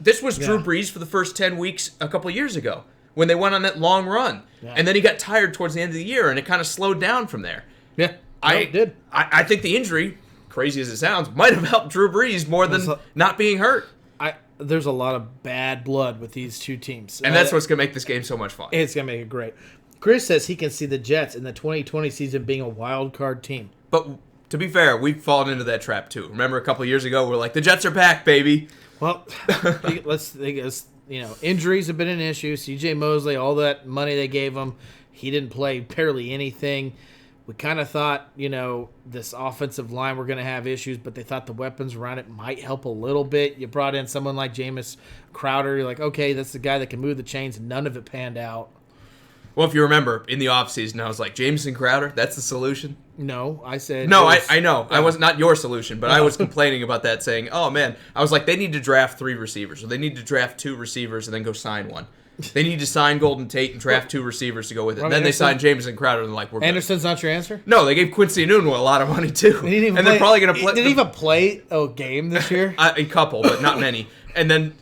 This was Drew Brees for the first 10 weeks a couple of years ago when they went on that long run. Yeah. And then he got tired towards the end of the year, and it kind of slowed down from there. Yeah, it did. I think the injury, crazy as it sounds, might have helped Drew Brees more than not being hurt. There's a lot of bad blood with these two teams. And that's what's going to make this game so much fun. It's going to make it great. Chris says he can see the Jets in the 2020 season being a wild card team. But to be fair, we've fallen into that trap too. Remember a couple of years ago, we're like, the Jets are back, baby. Well, injuries have been an issue. C.J. Mosley, all that money they gave him, he didn't play barely anything. We kind of thought, this offensive line were going to have issues, but they thought the weapons around it might help a little bit. You brought in someone like Jameis Crowder. You're like, okay, that's the guy that can move the chains. None of it panned out. Well, if you remember, in the offseason, I was like, Jameson Crowder, that's the solution? No, I said... No, I know. I was not your solution, but I was complaining about that, saying, oh, man. I was like, they need to draft 3 receivers, or they need to draft 2 receivers and then go sign one. They need to sign Golden Tate and draft 2 receivers to go with it. And then they signed Jameson Crowder, and they're like, we're good. Anderson's not your answer? No, they gave Quincy Nunwa a lot of money, too. They're probably going to play... Did he even play a game this year? A couple, but not many. And then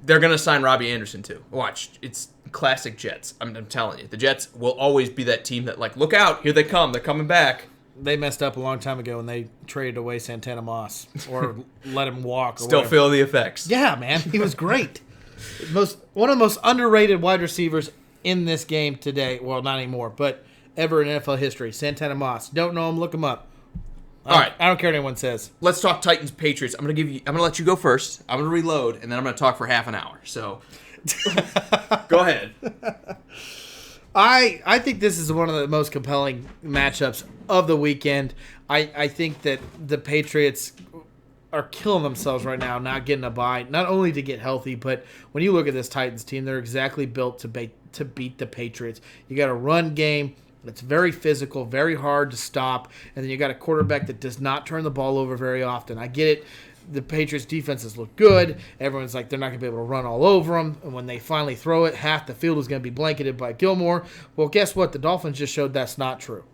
they're going to sign Robbie Anderson, too. Watch. It's classic Jets. I'm telling you. The Jets will always be that team that, look out. Here they come. They're coming back. They messed up a long time ago when they traded away Santana Moss or let him walk. Still feel the effects. Yeah, man. He was great. One of the most underrated wide receivers in this game today. Well, not anymore, but ever in NFL history. Santana Moss. Don't know him? Look him up. All right. I don't care what anyone says. Let's talk Titans Patriots. I'm gonna let you go first. I'm gonna reload, and then I'm gonna talk for half an hour. So go ahead. I think this is one of the most compelling matchups of the weekend. I think that the Patriots are killing themselves right now, not getting a bye, not only to get healthy, but when you look at this Titans team, they're exactly built to beat the Patriots. You got a run game that's very physical, very hard to stop, and then you got a quarterback that does not turn the ball over very often. I get it. The Patriots' defenses look good. Everyone's like, they're not going to be able to run all over them. And when they finally throw it, half the field is going to be blanketed by Gilmore. Well, guess what? The Dolphins just showed that's not true.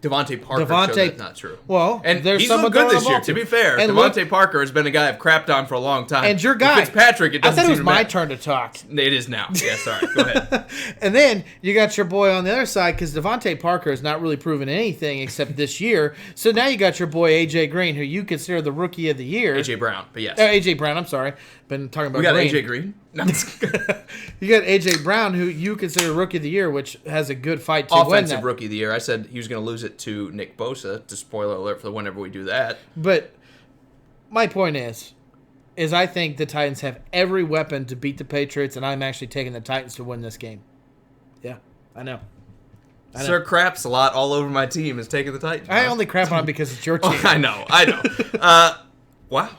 Devontae Parker showed that's not true. Well, and he's looked good this year, to be fair. And Devontae Parker has been a guy I've crapped on for a long time. And your guy. Fitzpatrick, it doesn't I thought seem it was my turn to talk. It is now. Yeah, sorry. Go ahead. And then you got your boy on the other side, because Devontae Parker has not really proven anything except this year. So now you got your boy A.J. Green, who you consider the rookie of the year. A.J. Brown, but yes. A.J. Brown, I'm sorry. Been talking about We got Green. A.J. Green? No, you got A.J. Brown, who you consider rookie of the year, which has a good fight to win that. Offensive rookie of the year. I said he was going to lose it to Nick Bosa, to spoiler alert for whenever we do that. But my point is I think the Titans have every weapon to beat the Patriots, and I'm actually taking the Titans to win this game. Yeah, I know. Sir Craps a lot all over my team is taking the Titans. I only crap on it because it's your team. I know. Wow.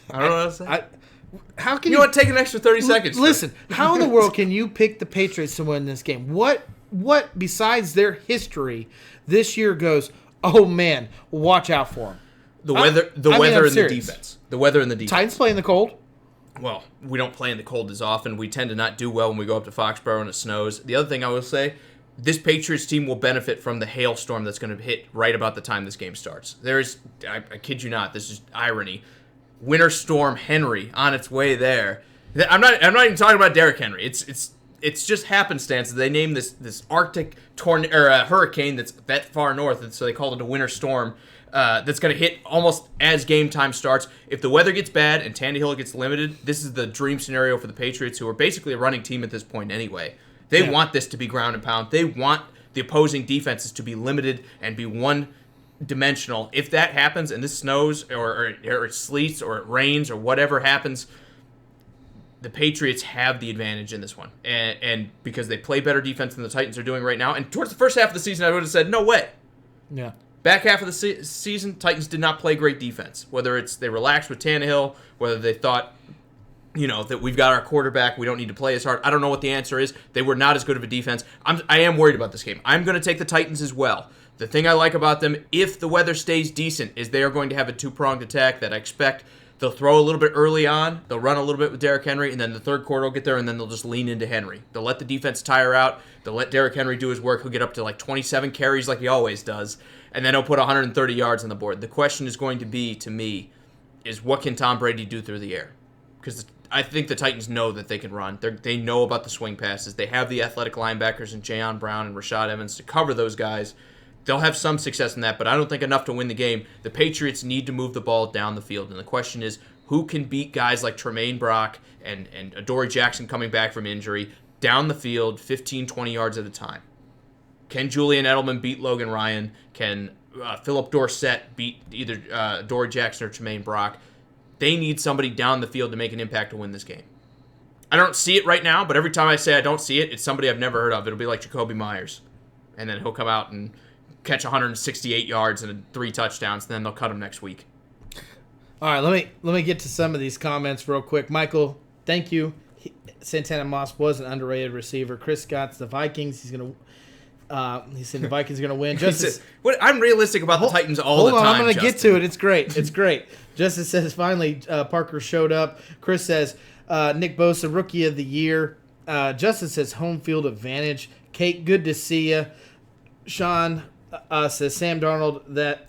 I don't know what to say. How can you know what? Take an extra 30 seconds. Listen, how in the world can you pick the Patriots to win this game? What besides their history this year goes, oh man, watch out for them? The weather and the defense. The weather and the defense. Titans play in the cold? Well, we don't play in the cold as often. We tend to not do well when we go up to Foxborough and it snows. The other thing I will say, this Patriots team will benefit from the hailstorm that's going to hit right about the time this game starts. There's, I kid you not, this is irony. Winter Storm Henry on its way there. I'm not even talking about Derrick Henry. It's just happenstance that they named this Arctic hurricane that's that far north, and so they called it a winter storm that's going to hit almost as game time starts. If the weather gets bad and Tannehill gets limited, this is the dream scenario for the Patriots, who are basically a running team at this point anyway. They want this to be ground and pound. They want the opposing defenses to be limited and be one-dimensional. If that happens and this snows or it sleets or it rains or whatever happens, the Patriots have the advantage in this one. And because they play better defense than the Titans are doing right now. And towards the first half of the season, I would have said, no way. Yeah. Back half of the season, Titans did not play great defense. Whether it's they relaxed with Tannehill, whether they thought, that we've got our quarterback, we don't need to play as hard. I don't know what the answer is. They were not as good of a defense. I am worried about this game. I'm going to take the Titans as well. The thing I like about them, if the weather stays decent, is they are going to have a two-pronged attack that I expect they'll throw a little bit early on, they'll run a little bit with Derrick Henry, and then the third quarter will get there, and then they'll just lean into Henry. They'll let the defense tire out, they'll let Derrick Henry do his work, he'll get up to like 27 carries like he always does, and then he'll put 130 yards on the board. The question is going to be, to me, is what can Tom Brady do through the air? Because I think the Titans know that they can run. They know about the swing passes. They have the athletic linebackers in Jayon Brown and Rashad Evans to cover those guys. They'll have some success in that, but I don't think enough to win the game. The Patriots need to move the ball down the field, and the question is, who can beat guys like Tremaine Brock and Adoree Jackson coming back from injury down the field 15, 20 yards at a time? Can Julian Edelman beat Logan Ryan? Can Philip Dorsett beat either Adoree Jackson or Tremaine Brock? They need somebody down the field to make an impact to win this game. I don't see it right now, but every time I say I don't see it, it's somebody I've never heard of. It'll be like Jacoby Myers. And then he'll come out and catch 168 yards and 3 touchdowns, and then they'll cut him next week. All right, let me get to some of these comments real quick. Michael, thank you. Santana Moss was an underrated receiver. Chris Scott's the Vikings. He said the Vikings are gonna win. Justice, I'm realistic about the Titans all the time. Hold on, I'm gonna get to it. It's great. It's great. Justice says finally Parker showed up. Chris says Nick Bosa Rookie of the Year. Justice says home field advantage. Kate, good to see you. Sean says Sam Darnold that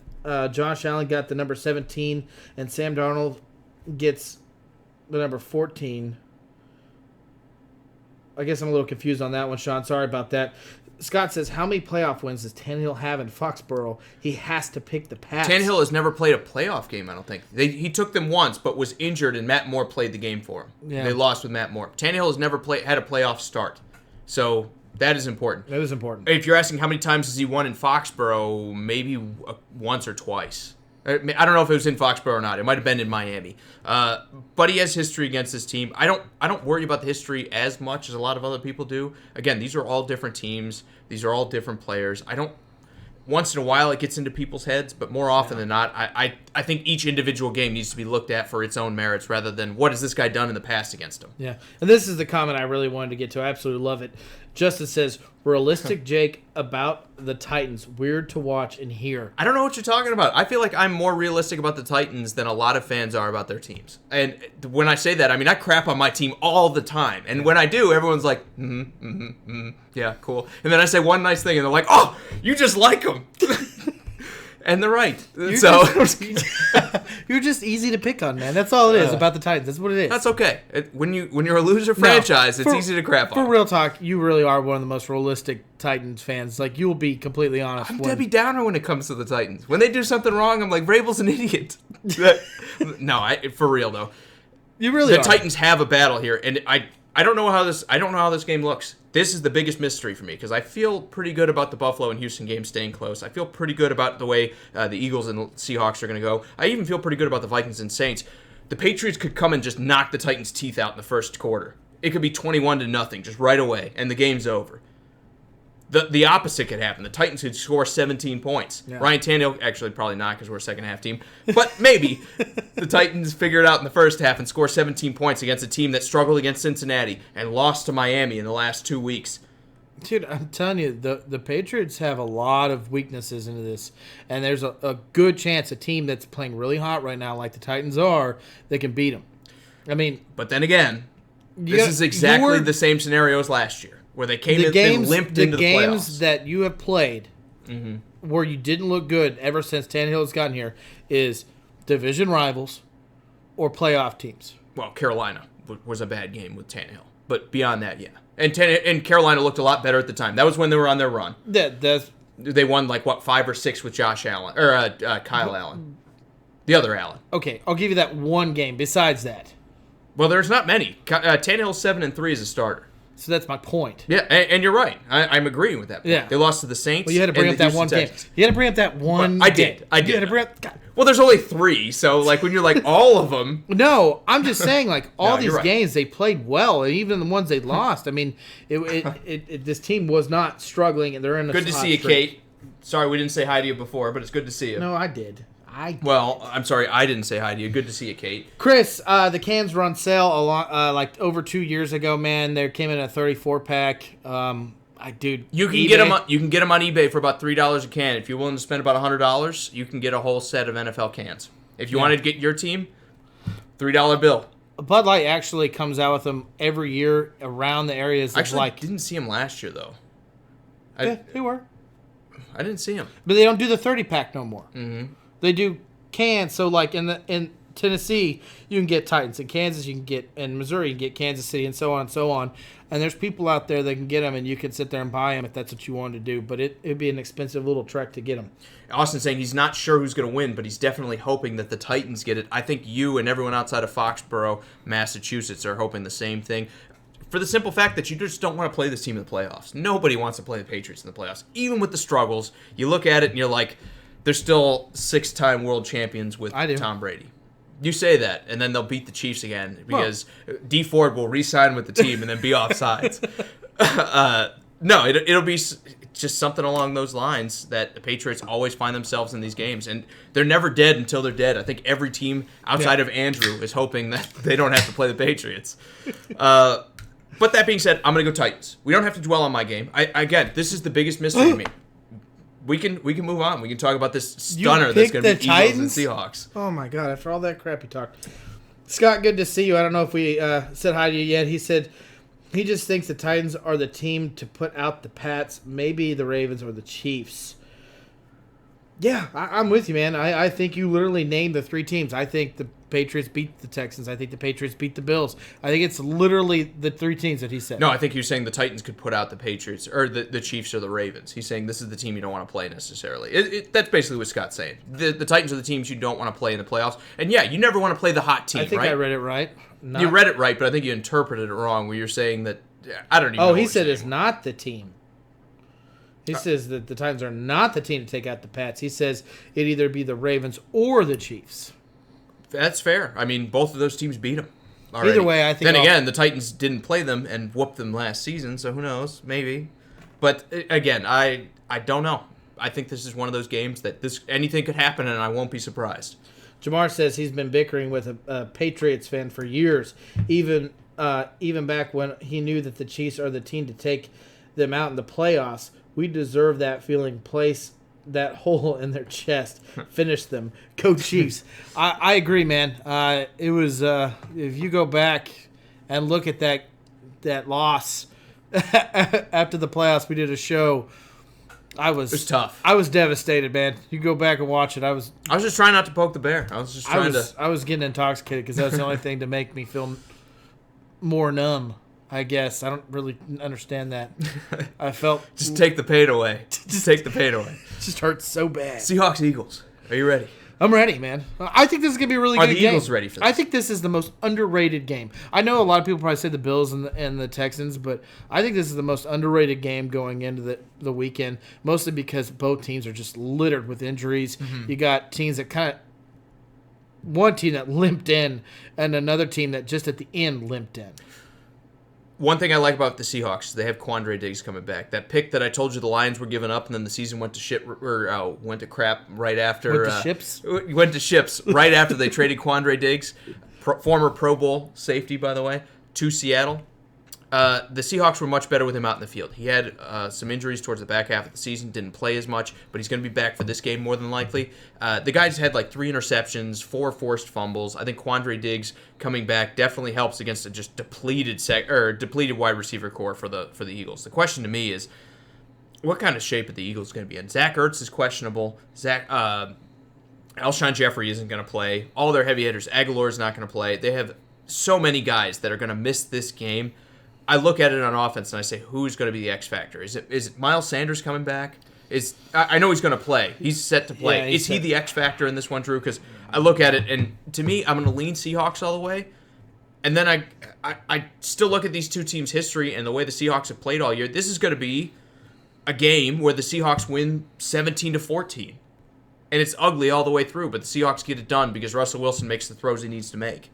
Josh Allen got the number 17 and Sam Darnold gets the number 14. I guess I'm a little confused on that one, Sean. Sorry about that. Scott says, how many playoff wins does Tannehill have in Foxborough? He has to pick the Pats. Tannehill has never played a playoff game, I don't think. He took them once, but was injured, and Matt Moore played the game for him. Yeah. They lost with Matt Moore. Tannehill has never had a playoff start. So that is important. That is important. If you're asking how many times has he won in Foxborough, maybe once or twice. I don't know if it was in Foxborough or not. It might have been in Miami. But he has history against this team. I don't worry about the history as much as a lot of other people do. Again, these are all different teams. These are all different players. Once in a while it gets into people's heads, but more often than not, I think each individual game needs to be looked at for its own merits rather than what has this guy done in the past against him. Yeah, and this is the comment I really wanted to get to. I absolutely love it. Justice says, realistic Jake about the Titans. Weird to watch and hear. I don't know what you're talking about. I feel like I'm more realistic about the Titans than a lot of fans are about their teams. And when I say that, I mean I crap on my team all the time. And when I do, everyone's like, yeah, cool. And then I say one nice thing, and they're like, oh, you just like them. And they're right. You're just easy to pick on, man. That's all it is about the Titans. That's what it is. That's okay. When you're a loser franchise, it's easy to crap on. For real talk, you really are one of the most realistic Titans fans. Like, you will be completely honest. I'm Debbie Downer when it comes to the Titans. When they do something wrong, I'm like, Vrabel's an idiot. No, for real though. You really are. The Titans have a battle here, and I don't know how this game looks. This is the biggest mystery for me because I feel pretty good about the Buffalo and Houston game staying close. I feel pretty good about the way the Eagles and Seahawks are going to go. I even feel pretty good about the Vikings and Saints. The Patriots could come and just knock the Titans' teeth out in the first quarter. It could be 21-0 just right away, and the game's over. The opposite could happen. The Titans could score 17 points. Yeah. Ryan Tannehill, actually probably not because we're a second-half team, but maybe the Titans figure it out in the first half and score 17 points against a team that struggled against Cincinnati and lost to Miami in the last 2 weeks. Dude, I'm telling you, the Patriots have a lot of weaknesses into this, and there's a good chance a team that's playing really hot right now, like the Titans are, they can beat them. I mean, but then again, this is exactly the same scenario as last year. Where they came in and limped into the playoffs. The games that you have played where you didn't look good ever since Tannehill has gotten here is division rivals or playoff teams. Well, Carolina was a bad game with Tannehill. But beyond that, yeah. And Carolina looked a lot better at the time. That was when they were on their run. They won 5 or 6 with Josh Allen or Kyle Allen. The other Allen. Okay, I'll give you that one game. Besides that. Well, there's not many. Tannehill's 7-3 as a starter. So that's my point. Yeah, and you're right. I'm agreeing with that point. Yeah. They lost to the Saints. Well, you had to bring up that one game. You had to bring up that one I did. I did. You had to bring up, God. Well, there's only 3, so when you're all of them. No, I'm just saying all these games they played well, and even the ones they lost. I mean, this team was not struggling, and they're in a good to see you, Kate. Sorry we didn't say hi to you before, but it's good to see you. No, I did. Well, I'm sorry, I didn't say hi to you. Good to see you, Kate. Chris, the cans were on sale over 2 years ago, man. They came in a 34-pack. You can get them. You can get them on eBay for about $3 a can. If you're willing to spend about $100, you can get a whole set of NFL cans. If you wanted to get your team, $3 bill. Bud Light actually comes out with them every year around the areas. Actually, didn't see them last year though. Yeah, they were. I didn't see them, but they don't do the 30-pack no more. Mm-hmm. They do cans. So like in Tennessee, you can get Titans. In Kansas, you can get in Missouri, you can get Kansas City, and so on and so on. And there's people out there that can get them, and you can sit there and buy them if that's what you wanted to do. But it'd be an expensive little trek to get them. Austin's saying he's not sure who's going to win, but he's definitely hoping that the Titans get it. I think you and everyone outside of Foxborough, Massachusetts, are hoping the same thing. For the simple fact that you just don't want to play this team in the playoffs. Nobody wants to play the Patriots in the playoffs. Even with the struggles, you look at it and you're like, they're still 6-time world champions with Tom Brady. You say that, and then they'll beat the Chiefs again because D Ford will re-sign with the team and then be off sides. No, it'll be just something along those lines that the Patriots always find themselves in these games, and they're never dead until they're dead. I think every team outside of Andrew is hoping that they don't have to play the Patriots. But that being said, I'm going to go Titans. We don't have to dwell on my game. Again, this is the biggest mystery to me. We can move on. We can talk about this stunner that's going to be Eagles and Seahawks. Oh, my God. After all that crap you talked. Scott, good to see you. I don't know if we said hi to you yet. He said he just thinks the Titans are the team to put out the Pats, maybe the Ravens or the Chiefs. Yeah, I'm with you, man. I think you literally named the three teams. I think the Patriots beat the Texans. I think the Patriots beat the Bills. I think it's literally the three teams that he said. No, I think you're saying the Titans could put out the Patriots or the Chiefs or the Ravens. He's saying this is the team you don't want to play necessarily. That's basically what Scott's saying. The Titans are the teams you don't want to play in the playoffs. And yeah, you never want to play the hot team, right? I think I read it right. You read it right, but I think you interpreted it wrong where you're saying that, I don't even know. Oh, he said it's not the team. He says that the Titans are not the team to take out the Pats. He says it'd either be the Ravens or the Chiefs. That's fair. I mean, both of those teams beat them already. Either way, I think... Then again, the Titans didn't play them and whooped them last season, so who knows? Maybe. But again, I don't know. I think this is one of those games that anything could happen and I won't be surprised. Jamar says he's been bickering with a Patriots fan for years, even back when he knew that the Chiefs are the team to take them out in the playoffs. We deserve that feeling. Place that hole in their chest. Finish them. Go Chiefs. I agree, man. It was if you go back and look at that loss after the playoffs, we did a show. It was tough. I was devastated, man. You go back and watch it. I was just trying not to poke the bear. I was getting intoxicated because that was the only thing to make me feel more numb. I guess. I don't really understand that. I felt... Just take the pain away. Just take the pain away. It just hurts so bad. Seahawks, Eagles. Are you ready? I'm ready, man. I think this is going to be a really good game. Are the Eagles ready for this? I think this is the most underrated game. I know a lot of people probably say the Bills and the Texans, but I think this is the most underrated game going into the weekend, mostly because both teams are just littered with injuries. Mm-hmm. You got teams that kind of... One team that limped in and another team that just at the end limped in. One thing I like about the Seahawks is they have Quandre Diggs coming back. That pick that I told you the Lions were giving up, and then the season went to crap right after. Went to ships right after they traded Quandre Diggs, former Pro Bowl safety, by the way, to Seattle. The Seahawks were much better with him out in the field. He had some injuries towards the back half of the season, didn't play as much, but he's going to be back for this game more than likely. The guys had like 3 interceptions, 4 forced fumbles. I think Quandre Diggs coming back definitely helps against a just depleted wide receiver core for the Eagles. The question to me is, what kind of shape are the Eagles going to be in? Zach Ertz is questionable. Alshon Jeffrey isn't going to play. All their heavy hitters, Aguilar is not going to play. They have so many guys that are going to miss this game. I look at it on offense and I say, who's going to be the X factor? Is it Miles Sanders coming back? I know he's going to play. He's set to play. Yeah, is he the X factor in this one, Drew? Because I look at it and to me, I'm going to lean Seahawks all the way. And then I still look at these two teams' history and the way the Seahawks have played all year. This is going to be a game where the Seahawks win 17-14, and it's ugly all the way through. But the Seahawks get it done because Russell Wilson makes the throws he needs to make.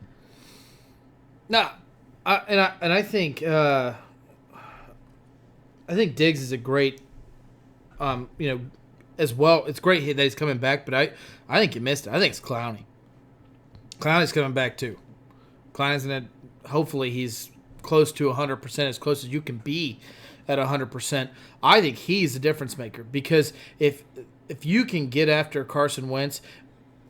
No. I think Diggs is a great, as well. It's great that he's coming back, but I think you missed it. I think it's Clowney. Clowney's coming back too. Clowney's gonna. Hopefully, he's close to 100%, as close as you can be at 100%. I think he's the difference maker because if you can get after Carson Wentz,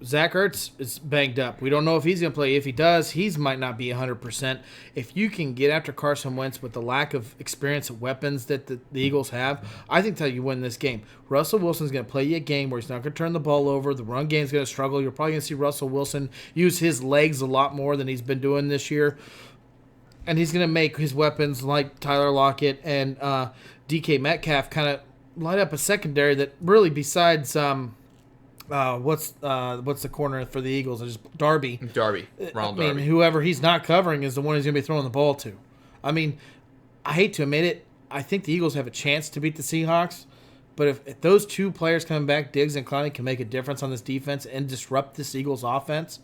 Zach Ertz is banged up. We don't know if he's going to play. If he does, he might not be 100%. If you can get after Carson Wentz with the lack of experience and weapons that the Eagles have, I think that's how you win this game. Russell Wilson's going to play you a game where he's not going to turn the ball over. The run game's going to struggle. You're probably going to see Russell Wilson use his legs a lot more than he's been doing this year. And he's going to make his weapons like Tyler Lockett and DK Metcalf kind of light up a secondary that really besides what's the corner for the Eagles? It's Darby. Ronald Darby. Whoever he's not covering is the one he's going to be throwing the ball to. I mean, I hate to admit it. I think the Eagles have a chance to beat the Seahawks, but if those two players coming back, Diggs and Clowney, can make a difference on this defense and disrupt this Eagles offense,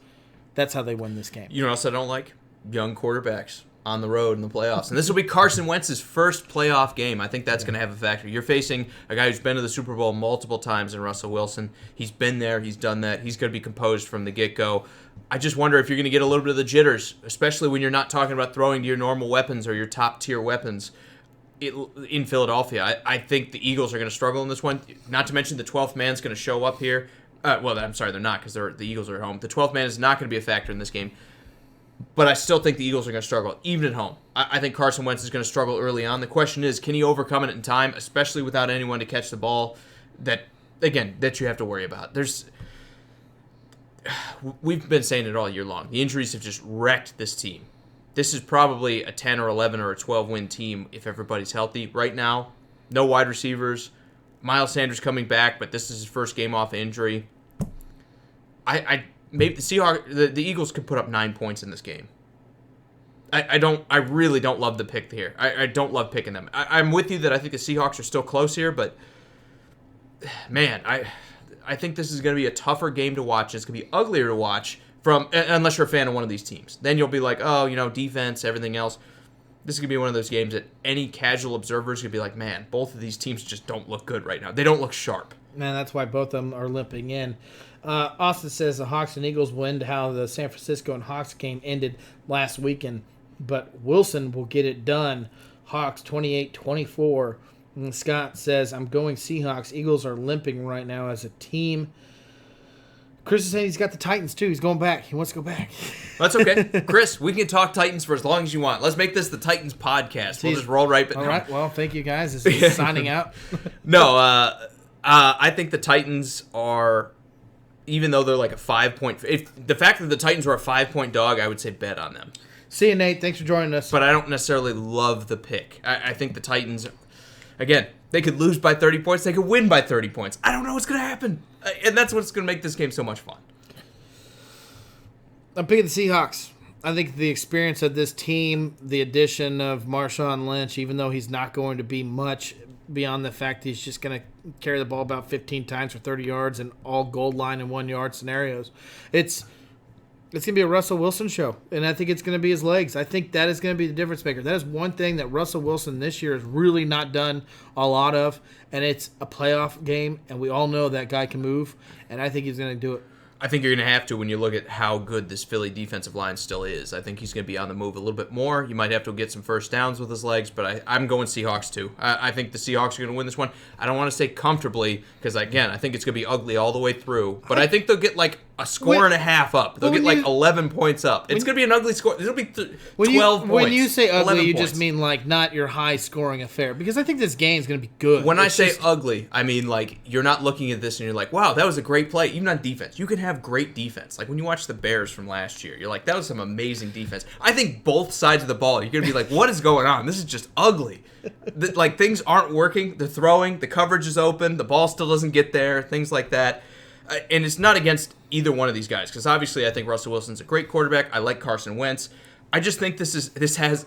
that's how they win this game. You know what else I don't like? Young quarterbacks on the road in the playoffs. And this will be Carson Wentz's first playoff game. I think that's going to have a factor. You're facing a guy who's been to the Super Bowl multiple times in Russell Wilson. He's been there. He's done that. He's going to be composed from the get-go. I just wonder if you're going to get a little bit of the jitters, especially when you're not talking about throwing to your normal weapons or your top-tier weapons in Philadelphia. I think the Eagles are going to struggle in this one. Not to mention the 12th man's going to show up here. I'm sorry, they're not because the Eagles are at home. The 12th man is not going to be a factor in this game. But I still think the Eagles are going to struggle, even at home. I think Carson Wentz is going to struggle early on. The question is, can he overcome it in time, especially without anyone to catch the ball that you have to worry about? We've been saying it all year long. The injuries have just wrecked this team. This is probably a 10 or 11 or a 12-win team if everybody's healthy. Right now, no wide receivers. Miles Sanders coming back, but this is his first game off injury. Maybe the Seahawks, the Eagles could put up 9 points in this game. I really don't love the pick here. I don't love picking them. I'm with you that I think the Seahawks are still close here, but man, I think this is going to be a tougher game to watch. It's going to be uglier to watch unless you're a fan of one of these teams. Then you'll be like, defense, everything else. This is going to be one of those games that any casual observer is going to be like, man, both of these teams just don't look good right now. They don't look sharp. Man, that's why both of them are limping in. Austin says the Hawks and Eagles win how the San Francisco and Hawks game ended last weekend, but Wilson will get it done. Hawks 28-24. And Scott says, I'm going Seahawks. Eagles are limping right now as a team. Chris is saying he's got the Titans, too. He's going back. He wants to go back. That's okay. Chris, we can talk Titans for as long as you want. Let's make this the Titans podcast. We'll just roll right. All right. Well, thank you, guys. This is signing out. No, I think the Titans are, even though they're like a 5-point, the fact that the Titans were a 5-point dog, I would say bet on them. See you, Nate. Thanks for joining us. But I don't necessarily love the pick. I think the Titans, again, they could lose by 30 points. They could win by 30 points. I don't know what's going to happen. And that's what's going to make this game so much fun. I'm picking the Seahawks. I think the experience of this team, the addition of Marshawn Lynch, even though he's not going to be much beyond the fact he's just going to carry the ball about 15 times for 30 yards and all goal line and 1-yard scenarios. It's going to be a Russell Wilson show, and I think it's going to be his legs. I think that is going to be the difference maker. That is one thing that Russell Wilson this year has really not done a lot of, and it's a playoff game, and we all know that guy can move, and I think he's going to do it. I think you're going to have to when you look at how good this Philly defensive line still is. I think he's going to be on the move a little bit more. You might have to get some first downs with his legs, but I'm going Seahawks too. I think the Seahawks are going to win this one. I don't want to say comfortably because, again, I think it's going to be ugly all the way through. But I think they'll get like a score and a half up. They'll get like 11 points up. It's going to be an ugly score. It'll be 12 points. When you say ugly, you points. just mean like not your high-scoring affair because I think this game is going to be good. When I say ugly, I mean like you're not looking at this and you're like, wow, that was a great play. Even on defense. You can have great defense. Like when you watch the Bears from last year, you're like, that was some amazing defense. I think both sides of the ball, you're going to be like, what is going on? This is just ugly. Like things aren't working. They're throwing. The coverage is open. The ball still doesn't get there. Things like that. And it's not against either one of these guys because obviously I think Russell Wilson's a great quarterback. I like Carson Wentz. I just think this has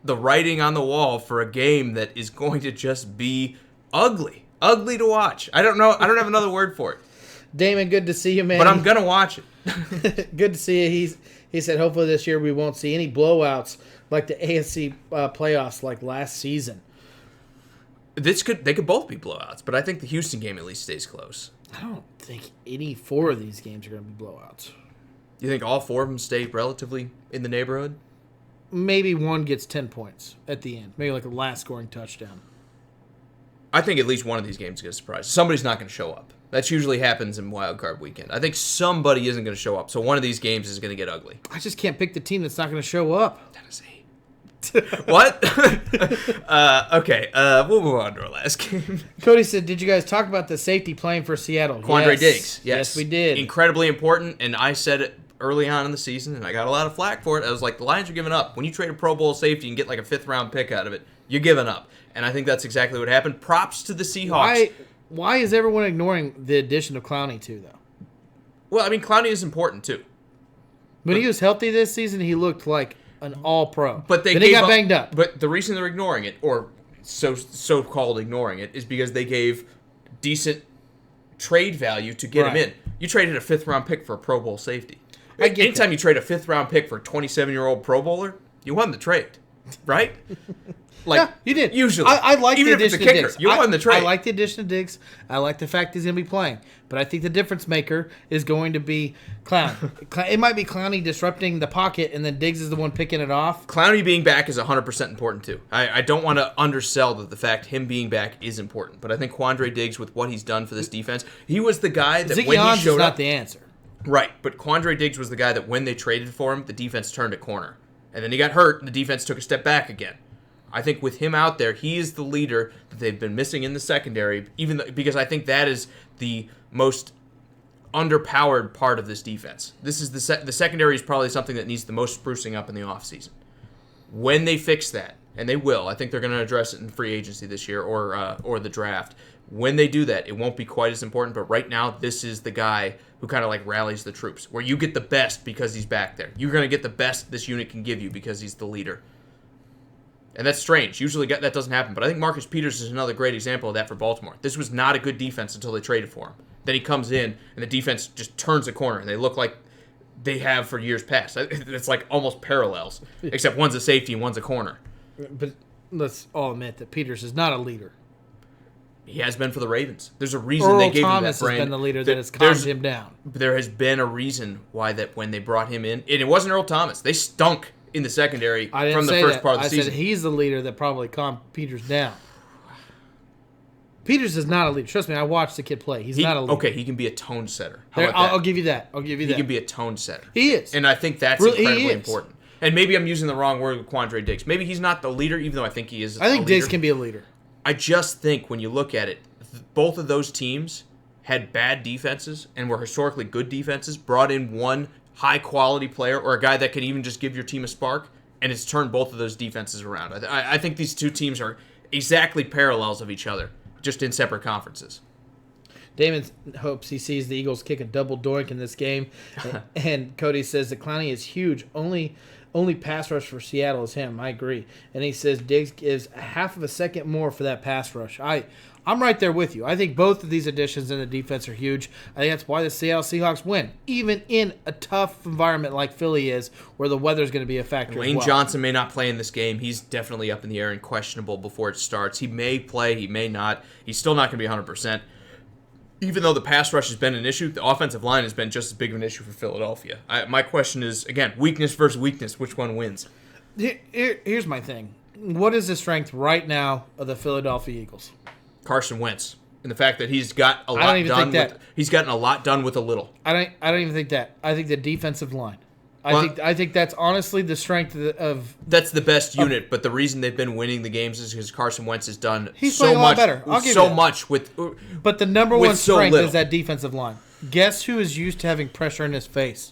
the writing on the wall for a game that is going to just be ugly. Ugly to watch. I don't know. I don't have another word for it. Damon, good to see you, man. But I'm going to watch it. Good to see you. He said hopefully this year we won't see any blowouts like the AFC playoffs like last season. They could both be blowouts, but I think the Houston game at least stays close. I don't think any 4 of these games are going to be blowouts. You think all 4 of them stay relatively in the neighborhood? Maybe one gets 10 points at the end. Maybe like a last scoring touchdown. I think at least one of these games is going to surprise. Somebody's not going to show up. That usually happens in Wild Card Weekend. I think somebody isn't going to show up, so one of these games is going to get ugly. I just can't pick the team that's not going to show up. Tennessee. What? Okay, we'll move on to our last game. Cody said, did you guys talk about the safety playing for Seattle? Quandre Diggs. Yes, we did. Incredibly important, and I said it early on in the season, and I got a lot of flack for it. I was like, the Lions are giving up. When you trade a Pro Bowl safety and get like a 5th-round pick out of it, you're giving up. And I think that's exactly what happened. Props to the Seahawks. Why is everyone ignoring the addition of Clowney, too, though? Well, I mean, Clowney is important, too. When he was healthy this season, he looked like an all-pro. But then he got banged up. But the reason they're ignoring it, or so-called ignoring it, is because they gave decent trade value to get him in. You traded a 5th-round pick for a Pro Bowl safety. Anytime you trade a 5th-round pick for a 27-year-old Pro Bowler, you won the trade, right? Yeah, you did. Usually. I like the addition of Diggs. You won the trade. I like the addition of Diggs. I like the fact he's going to be playing. But I think the difference maker is going to be Clowney. It might be Clowney disrupting the pocket, and then Diggs is the one picking it off. Clowney being back is 100% important, too. I don't want to undersell the fact him being back is important. But I think Quandre Diggs, with what he's done for this defense, he was the guy that Ziggy when Ansah he showed is not up... the answer. Right, but Quandre Diggs was the guy that when they traded for him, the defense turned a corner. And then he got hurt, and the defense took a step back again. I think with him out there, he is the leader that they've been missing in the secondary, because I think that is the most underpowered part of this defense. This is the secondary is probably something that needs the most sprucing up in the offseason. When they fix that, and they will, I think they're going to address it in free agency this year or the draft. When they do that, it won't be quite as important, but right now, this is the guy who kind of like rallies the troops, where you get the best because he's back there. You're going to get the best this unit can give you because he's the leader. And that's strange. Usually that doesn't happen. But I think Marcus Peters is another great example of that for Baltimore. This was not a good defense until they traded for him. Then he comes in, and the defense just turns a corner, and they look like they have for years past. It's like almost parallels, except one's a safety and one's a corner. But let's all admit that Peters is not a leader. He has been for the Ravens. There's a reason they gave Thomas him that brand. has been the leader that has calmed him down. There has been a reason why that when they brought him in, and it wasn't Earl Thomas. They stunk in the secondary from the first part of the season. I said he's the leader that probably calmed Peters down. Peters is not a leader. Trust me, I watched the kid play. He's not a leader. Okay, he can be a tone setter. I'll give you that. He can be a tone setter. He is. And I think that's incredibly important. And maybe I'm using the wrong word with Quandre Diggs. Maybe he's not the leader, even though I think he is. I think Diggs can be a leader. I just think when you look at it, both of those teams had bad defenses and were historically good defenses, brought in one high-quality player or a guy that could even just give your team a spark, and it's turned both of those defenses around. I think these two teams are exactly parallels of each other, just in separate conferences. Damon hopes he sees the Eagles kick a double doink in this game. And Cody says that Clowney is huge. Only pass rush for Seattle is him. I agree. And he says Diggs gives a half of a second more for that pass rush. I'm right there with you. I think both of these additions in the defense are huge. I think that's why the Seattle Seahawks win, even in a tough environment like Philly is, where the weather's going to be a factor. Lane Johnson may not play in this game. He's definitely up in the air and questionable before it starts. He may play. He may not. He's still not going to be 100%. Even though the pass rush has been an issue, the offensive line has been just as big of an issue for Philadelphia. My question is, again, weakness versus weakness. Which one wins? Here's my thing. What is the strength right now of the Philadelphia Eagles? Carson Wentz, and the fact that he's got a lot done. He's gotten a lot done with a little. I don't even think that. I think the defensive line. I think that's honestly the strength of. That's the best unit, but the reason they've been winning the games is because Carson Wentz has done so much better. I'll give so you much with. But the number one strength is that defensive line. Guess who is used to having pressure in his face?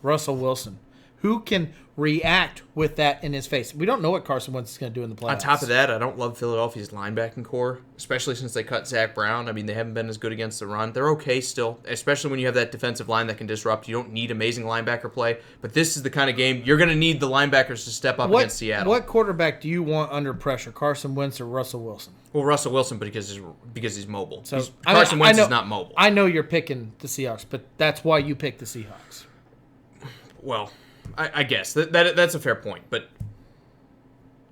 Russell Wilson. Who can react with that in his face? We don't know what Carson Wentz is going to do in the playoffs. On top of that, I don't love Philadelphia's linebacking core, especially since they cut Zach Brown. I mean, they haven't been as good against the run. They're okay still, especially when you have that defensive line that can disrupt. You don't need amazing linebacker play, but this is the kind of game you're going to need the linebackers to step up against Seattle. What quarterback do you want under pressure, Carson Wentz or Russell Wilson? Well, Russell Wilson, because he's mobile. So Carson Wentz is not mobile. I know you're picking the Seahawks, but that's why you picked the Seahawks. Well, I guess that's a fair point, but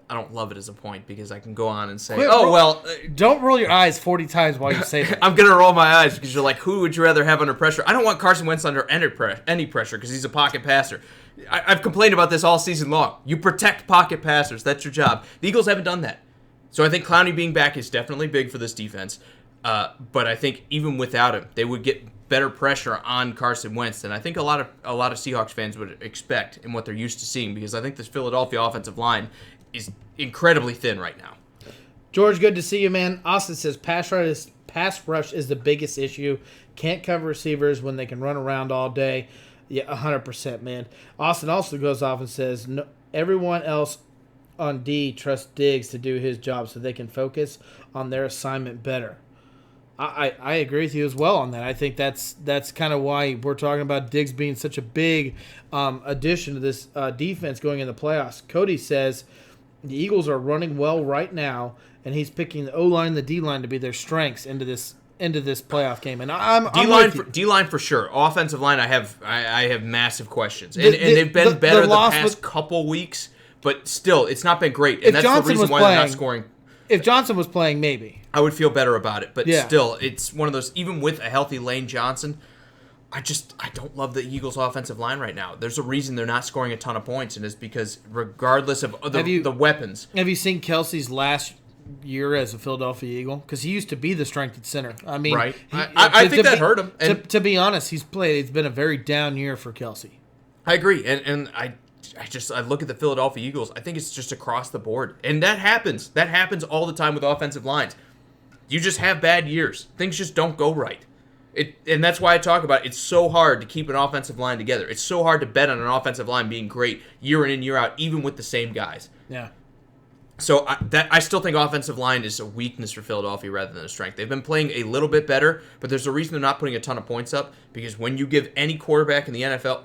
I don't love it as a point because I can go on and say, don't roll your eyes 40 times while you say that. I'm gonna roll my eyes because you're like, who would you rather have under pressure? I don't want Carson Wentz under any pressure because he's a pocket passer. I've complained about this all season long. You protect pocket passers. That's your job. The Eagles haven't done that. So I think Clowney being back is definitely big for this defense. But I think even without him, they would get better pressure on Carson Wentz than I think a lot of Seahawks fans would expect and what they're used to seeing, because I think this Philadelphia offensive line is incredibly thin right now. George, good to see you, man. Austin says pass rush is the biggest issue. Can't cover receivers when they can run around all day. Yeah, 100%, man. Austin also goes off and says no, everyone else on D trusts Diggs to do his job so they can focus on their assignment better. I agree with you as well on that. I think that's kind of why we're talking about Diggs being such a big addition to this defense going in the playoffs. Cody says the Eagles are running well right now, and he's picking the O-line and the D-line to be their strengths into this playoff game. And I'm D-line for sure. Offensive line, I have massive questions. And they've been better the past couple weeks, but still, it's not been great. And that's the reason why they're not scoring. If Johnson was playing, maybe I would feel better about it. But still, it's one of those, even with a healthy Lane Johnson, I don't love the Eagles' offensive line right now. There's a reason they're not scoring a ton of points, and it's because regardless of the weapons. Have you seen Kelsey's last year as a Philadelphia Eagle? Because he used to be the strength at center. I mean, right. I think that hurt him. And to be honest, it's been a very down year for Kelsey. I agree, and I look at the Philadelphia Eagles. I think it's just across the board, and that happens. That happens all the time with offensive lines. You just have bad years. Things just don't go right. And that's why I talk about it's so hard to keep an offensive line together. It's so hard to bet on an offensive line being great year in and year out, even with the same guys. Yeah. So I still think offensive line is a weakness for Philadelphia rather than a strength. They've been playing a little bit better, but there's a reason they're not putting a ton of points up, because when you give any quarterback in the NFL,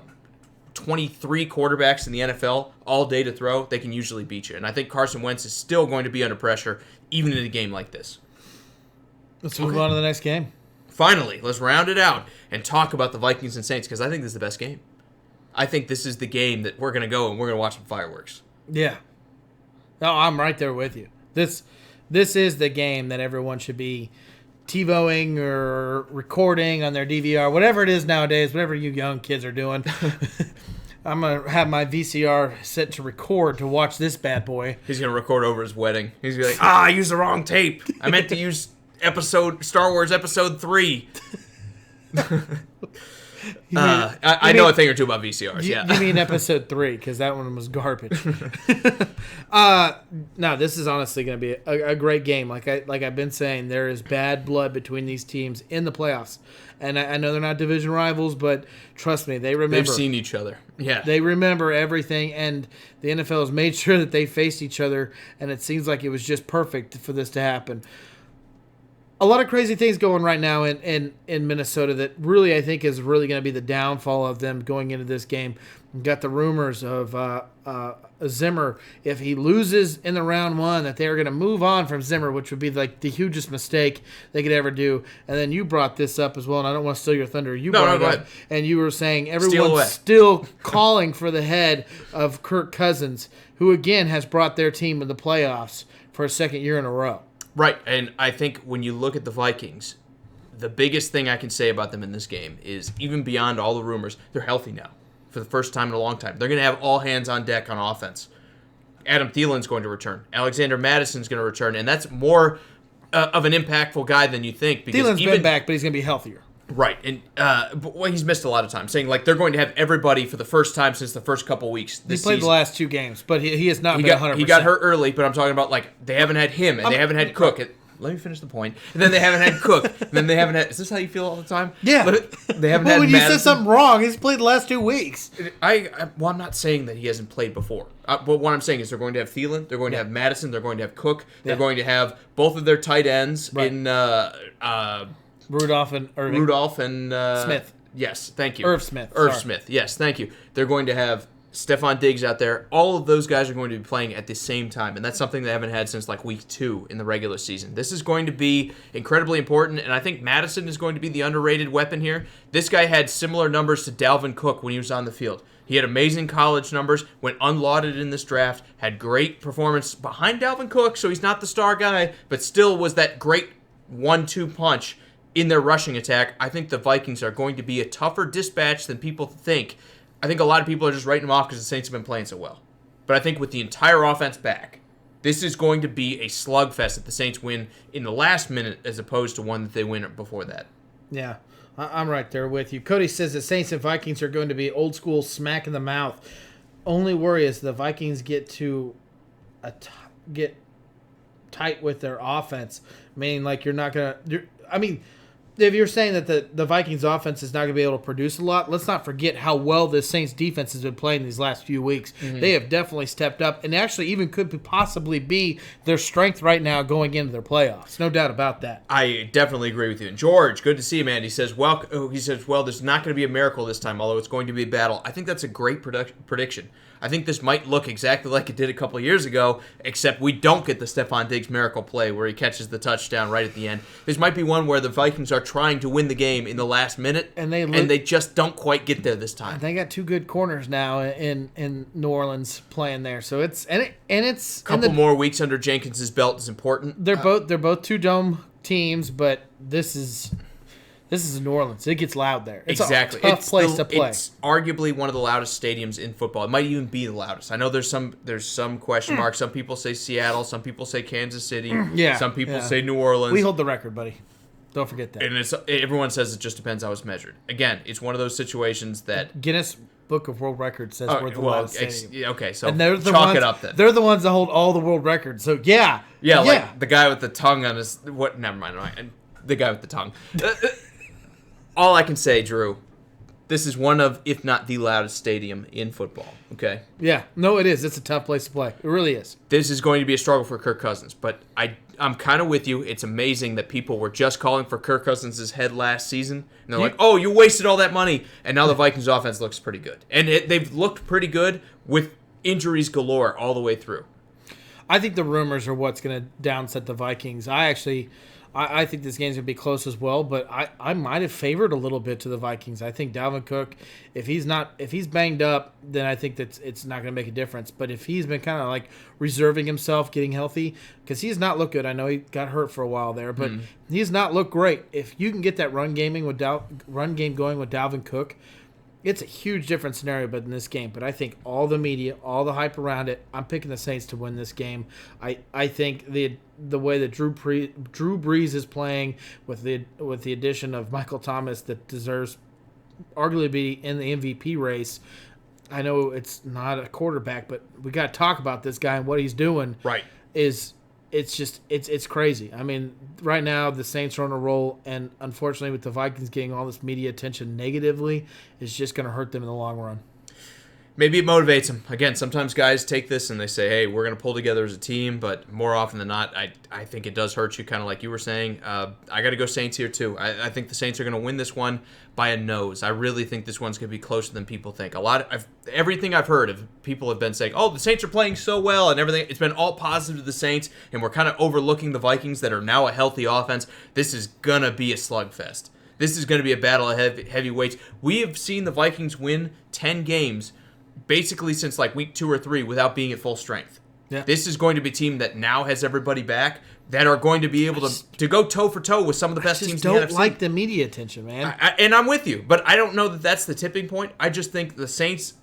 23 quarterbacks in the NFL all day to throw, they can usually beat you. And I think Carson Wentz is still going to be under pressure, even in a game like this. Let's move on to the next game. Finally, let's round it out and talk about the Vikings and Saints, because I think this is the best game. I think this is the game that we're going to go and we're going to watch some fireworks. Yeah. No, I'm right there with you. This is the game that everyone should be TiVoing or recording on their DVR, whatever it is nowadays, whatever you young kids are doing. I'm going to have my VCR set to record to watch this bad boy. He's going to record over his wedding. He's going to be like, I used the wrong tape. I meant to use Star Wars Episode 3. I know a thing or two about VCRs, You mean Episode 3, because that one was garbage. No, this is honestly going to be a great game. Like I've been saying, there is bad blood between these teams in the playoffs. And I know they're not division rivals, but trust me, they remember. They've seen each other. Yeah. They remember everything, and the NFL has made sure that they faced each other, and it seems like it was just perfect for this to happen. A lot of crazy things going right now in Minnesota that really, I think, is really going to be the downfall of them going into this game. We've got the rumors of Zimmer, if he loses in the round one, that they're going to move on from Zimmer, which would be like the hugest mistake they could ever do. And then you brought this up as well, and I don't want to steal your thunder. Brought it up, and you were saying everyone's still calling for the head of Kirk Cousins, who, again, has brought their team to the playoffs for a second year in a row. Right, and I think when you look at the Vikings, the biggest thing I can say about them in this game is, even beyond all the rumors, they're healthy now for the first time in a long time. They're going to have all hands on deck on offense. Adam Thielen's going to return. Alexander Madison's going to return, and that's more of an impactful guy than you think. Because Thielen's been back, but he's going to be healthier. Right, and he's missed a lot of time. Saying like they're going to have everybody for the first time since the first couple weeks this season. He played the last 2 games, but he has not been 100%. He got hurt early, but I'm talking about like they haven't had him, and they haven't had Cook. Let me finish the point. And then they haven't had Cook. And then they haven't had. Is this how you feel all the time? Yeah. They haven't had. When you said something wrong, he's played the last 2 weeks. I'm not saying that he hasn't played before. But what I'm saying is they're going to have Thielen, they're going to have Madison, they're going to have Cook, they're going to have both of their tight ends in. Rudolph and Irving. Smith. Yes, thank you. Irv Smith. Smith. Yes, thank you. They're going to have Stephon Diggs out there. All of those guys are going to be playing at the same time, and that's something they haven't had since like week 2 in the regular season. This is going to be incredibly important, and I think Madison is going to be the underrated weapon here. This guy had similar numbers to Dalvin Cook when he was on the field. He had amazing college numbers, went unlauded in this draft, had great performance behind Dalvin Cook, so he's not the star guy, but still was that great 1-2 punch in their rushing attack. I think the Vikings are going to be a tougher dispatch than people think. I think a lot of people are just writing them off because the Saints have been playing so well. But I think with the entire offense back, This is going to be a slugfest if the Saints win in the last minute as opposed to one that they win before that. Yeah, I'm right there with you. Cody says the Saints and Vikings are going to be old school smack in the mouth. Only worry is the Vikings get tight with their offense. Meaning, like, you're not going to... if you're saying that the Vikings offense is not going to be able to produce a lot, let's not forget how well the Saints defense has been playing these last few weeks. Mm-hmm. They have definitely stepped up and actually even could possibly be their strength right now going into their playoffs. No doubt about that. I definitely agree with you. And George, good to see you, man. He says, well, there's not going to be a miracle this time, although it's going to be a battle. I think that's a great prediction. I think this might look exactly like it did a couple of years ago, except we don't get the Stephon Diggs miracle play where he catches the touchdown right at the end. This might be one where the Vikings are trying to win the game in the last minute, and they just don't quite get there this time. They got two good corners now in New Orleans playing there, so it's a couple more weeks under Jenkins' belt is important. They're both two dome teams, but this is New Orleans. It gets loud there. It's a tough place to play. It's arguably one of the loudest stadiums in football. It might even be the loudest. I know there's some question marks. Some people say Seattle. Some people say Kansas City. Some people say New Orleans. We hold the record, buddy. Don't forget that. And everyone says it just depends how it's measured. Again, it's one of those situations that Guinness Book of World Records says we're the loudest stadium. Okay, so chalk it up then. They're the ones that hold all the world records. So yeah, like the guy with the tongue on his Never mind. The guy with the tongue. All I can say, Drew, this is one of, if not the loudest stadium in football, okay? Yeah. No, it is. It's a tough place to play. It really is. This is going to be a struggle for Kirk Cousins, but I'm kind of with you. It's amazing that people were just calling for Kirk Cousins' head last season, and they're like, oh, you wasted all that money, and now the Vikings offense looks pretty good. And they've looked pretty good with injuries galore all the way through. I think the rumors are what's going to downset the Vikings. I think this game's going to be close as well, but I might have favored a little bit to the Vikings. I think Dalvin Cook, if he's banged up, then I think that it's not going to make a difference. But if he's been kind of like reserving himself, getting healthy, because he's not looked good. I know he got hurt for a while there, but he's not looked great. If you can get that run game going with Dalvin Cook, it's a huge different scenario but in this game. But I think all the media, all the hype around it, I'm picking the Saints to win this game. I think the way that Drew Brees is playing with the addition of Michael Thomas that deserves arguably to be in the MVP race. I know it's not a quarterback, but we got to talk about this guy and what he's doing. Right. It's crazy. I mean, right now the Saints are on a roll, and unfortunately with the Vikings getting all this media attention negatively, it's just going to hurt them in the long run. Maybe it motivates them. Again, sometimes guys take this and they say, hey, we're going to pull together as a team, but more often than not, I think it does hurt you, kind of like you were saying. I got to go Saints here, too. I think the Saints are going to win this one by a nose. I really think this one's going to be closer than people think. Everything I've heard of people have been saying, oh, the Saints are playing so well and everything. It's been all positive to the Saints, and we're kind of overlooking the Vikings that are now a healthy offense. This is going to be a slugfest. This is going to be a battle of heavyweights. We have seen the Vikings win 10 games basically since like week 2 or 3 without being at full strength. Yeah. This is going to be a team that now has everybody back that are going to be able to go toe for toe with some of the best teams in the NFC. I don't like the media attention, man. And I'm with you, but I don't know that that's the tipping point. I just think the Saints,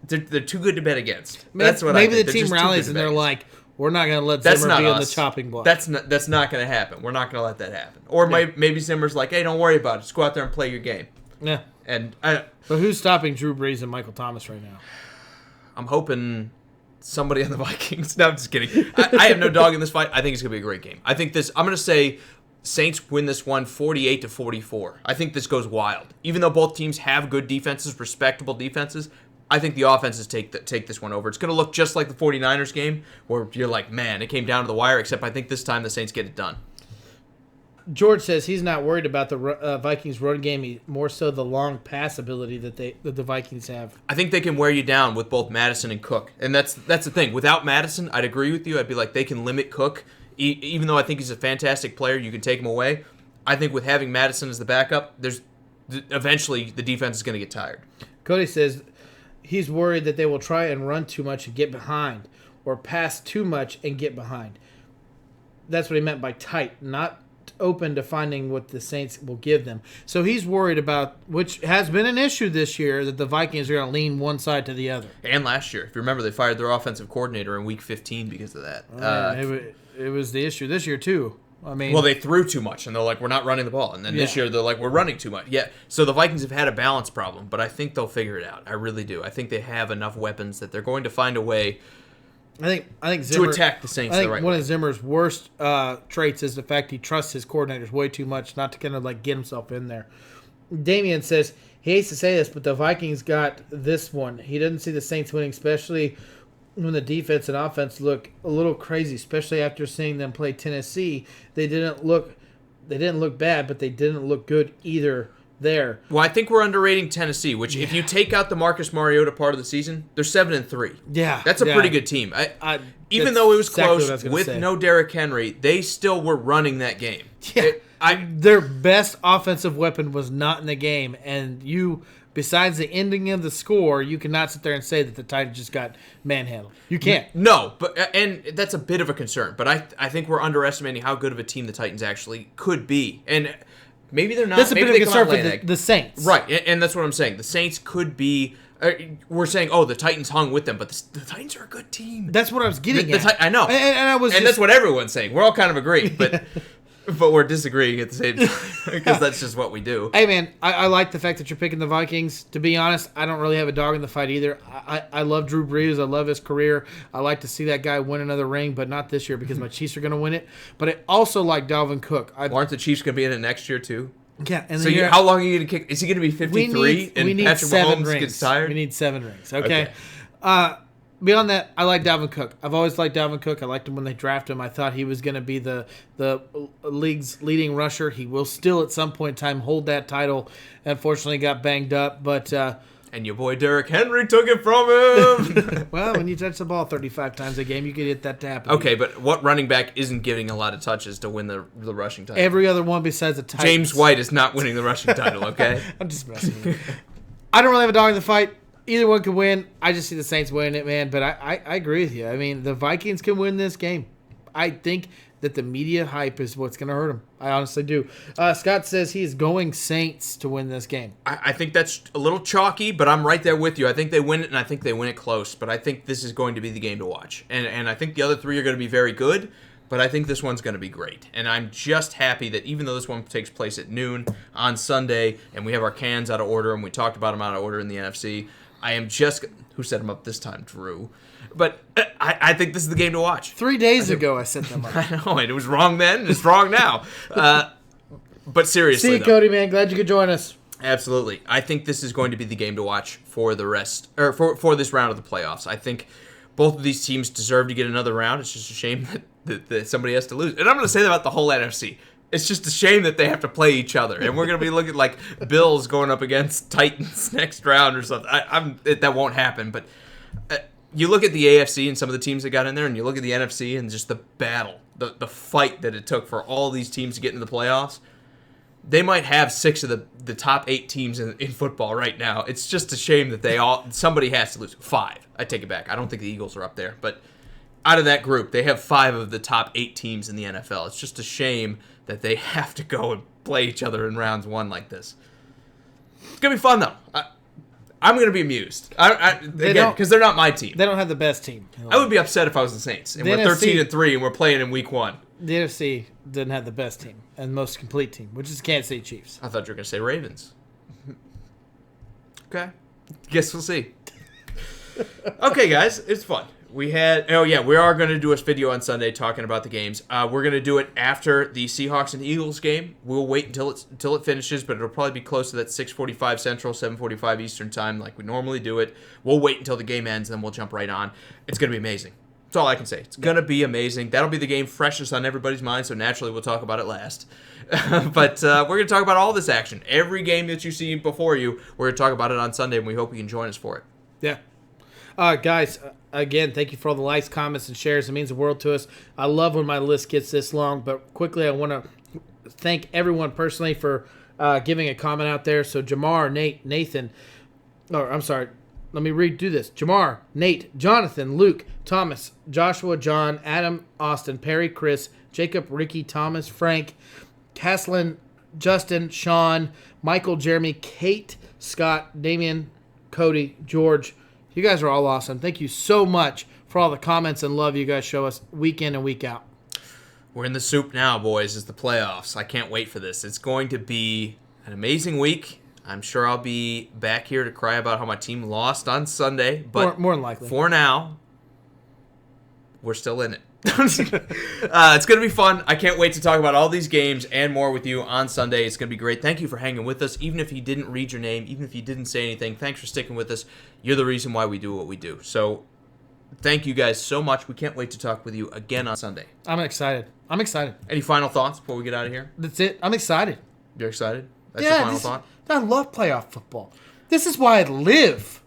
they're too good to bet against. That's what I think. Maybe the team rallies and they're like, we're not going to let Zimmer be on the chopping block. That's not going to happen. We're not going to let that happen. Or maybe Zimmer's like, hey, don't worry about it. Just go out there and play your game. Yeah. But who's stopping Drew Brees and Michael Thomas right now? I'm hoping somebody on the Vikings. No, I'm just kidding. I have no dog in this fight. I think it's going to be a great game. I'm going to say Saints win this one 48-44. I think this goes wild. Even though both teams have good defenses, respectable defenses, I think the offenses take this one over. It's going to look just like the 49ers game where you're like, man, it came down to the wire, except I think this time the Saints get it done. George says he's not worried about the Vikings' run game, more so the long pass ability that the Vikings have. I think they can wear you down with both Madison and Cook, and that's the thing. Without Madison, I'd agree with you. I'd be like, they can limit Cook, even though I think he's a fantastic player. You can take him away. I think with having Madison as the backup, eventually the defense is going to get tired. Cody says he's worried that they will try and run too much and get behind, or pass too much and get behind. That's what he meant by tight, not open to finding what the Saints will give them. So he's worried about, which has been an issue this year, that the Vikings are going to lean one side to the other. And last year, if you remember, they fired their offensive coordinator in Week 15 because of that. It was the issue this year too. I mean, well, they threw too much, and they're like, we're not running the ball. And then this year, they're like, we're running too much. Yeah, so the Vikings have had a balance problem, but I think they'll figure it out. I really do. I think they have enough weapons that they're going to find a way I think Zimmer, to attack the Saints I think the right one way. of Zimmer's worst traits is the fact he trusts his coordinators way too much not to kind of like get himself in there. Damian says he hates to say this, but the Vikings got this one. He doesn't see the Saints winning, especially when the defense and offense look a little crazy, especially after seeing them play Tennessee. They didn't look bad, but they didn't look good either there. Well, I think we're underrating Tennessee, which if you take out the Marcus Mariota part of the season, they're 7-3. Yeah. That's a pretty good team. Even though it was close with no Derrick Henry, they still were running that game. Yeah. Their best offensive weapon was not in the game, and besides the ending of the score, you cannot sit there and say that the Titans just got manhandled. You can't. No, and that's a bit of a concern. But I think we're underestimating how good of a team the Titans actually could be. And maybe they're not. That's a maybe bit of a they come concern out for the Saints. Right, and that's what I'm saying. The Saints could be. We're saying, the Titans hung with them, but the Titans are a good team. That's what I was getting at. I know. And that's what everyone's saying. We're all kind of agreeing, but but we're disagreeing at the same time because that's just what we do. Hey, man, I like the fact that you're picking the Vikings. To be honest, I don't really have a dog in the fight either. I love Drew Brees. I love his career. I like to see that guy win another ring, but not this year because my Chiefs are going to win it. But I also like Dalvin Cook. Aren't the Chiefs going to be in it next year, too? Yeah. And so how long are you going to kick? Is he going to be 53 we need Patrick 7 Mahomes rings. gets tired? We need 7 rings. Okay. Beyond that, I like Dalvin Cook. I've always liked Dalvin Cook. I liked him when they drafted him. I thought he was going to be the league's leading rusher. He will still at some point in time hold that title. Unfortunately, got banged up, but and your boy Derrick Henry took it from him. well, when you touch the ball 35 times a game, you could get that to happen. Okay, but what running back isn't getting a lot of touches to win the rushing title? Every other one besides the Titans. James White is not winning the rushing title, okay? I'm just messing with you. I don't really have a dog in the fight. Either one could win. I just see the Saints winning it, man. But I agree with you. I mean, the Vikings can win this game. I think that the media hype is what's going to hurt them. I honestly do. Scott says he is going Saints to win this game. I think that's a little chalky, but I'm right there with you. I think they win it, and I think they win it close. But I think this is going to be the game to watch. And I think the other 3 are going to be very good, but I think this one's going to be great. And I'm just happy that even though this one takes place at noon on Sunday, and we have our cans out of order, and we talked about them out of order in the NFC, I am just... Who set them up this time? Drew. But I think this is the game to watch. 3 days ago, I set them up. I know. And it was wrong then, and it's wrong now. But seriously, see you, Cody, man. Glad you could join us. Absolutely. I think this is going to be the game to watch for the rest... or for this round of the playoffs. I think both of these teams deserve to get another round. It's just a shame that somebody has to lose. And I'm going to say that about the whole NFC. It's just a shame that they have to play each other, and we're going to be looking like Bills going up against Titans next round or something. That won't happen, but you look at the AFC and some of the teams that got in there, and you look at the NFC and just the battle, the fight that it took for all these teams to get into the playoffs. They might have 6 of the top 8 teams in football right now. It's just a shame that somebody has to lose. 5. I take it back. I don't think the Eagles are up there, but out of that group, they have 5 of the top 8 teams in the NFL. It's just a shame that they have to go and play each other in rounds 1 like this. It's going to be fun, though. I'm going to be amused. Again, because they're not my team. They don't have the best team. I would be upset if I was the Saints. And we're 13-3, and we're playing in week 1. The NFC didn't have the best team and most complete team, which is Kansas City Chiefs. I thought you were going to say Ravens. Okay. Guess we'll see. Okay, guys. It's fun. We are going to do a video on Sunday talking about the games. We're going to do it after the Seahawks and Eagles game. We'll wait until it finishes, but it'll probably be close to that 6:45 Central, 7:45 Eastern time like we normally do it. We'll wait until the game ends, then we'll jump right on. It's going to be amazing. That's all I can say. It's going to be amazing. That'll be the game freshest on everybody's mind, so naturally we'll talk about it last. But we're going to talk about all this action. Every game that you see before you, we're going to talk about it on Sunday, and we hope you can join us for it. Yeah. Guys, again, thank you for all the likes, comments, and shares. It means the world to us. I love when my list gets this long, but quickly I want to thank everyone personally for giving a comment out there. So Jamar, Nate, Nathan, let me redo this. Jamar, Nate, Jonathan, Luke, Thomas, Joshua, John, Adam, Austin, Perry, Chris, Jacob, Ricky, Thomas, Frank, Caslin, Justin, Sean, Michael, Jeremy, Kate, Scott, Damian, Cody, George. You guys are all awesome. Thank you so much for all the comments and love you guys show us week in and week out. We're in the soup now, boys. It's the playoffs. I can't wait for this. It's going to be an amazing week. I'm sure I'll be back here to cry about how my team lost on Sunday. But more than likely. For now, we're still in it. It's going to be fun. I can't wait to talk about all these games and more with you on Sunday. It's going to be great. Thank you for hanging with us. Even if you didn't read your name, even if you didn't say anything, thanks for sticking with us. You're the reason why we do what we do. So thank you guys so much. We can't wait to talk with you again on Sunday. I'm excited. Any final thoughts before we get out of here? That's it. I'm excited. You're excited? That's your final thought? I love playoff football. This is why I live.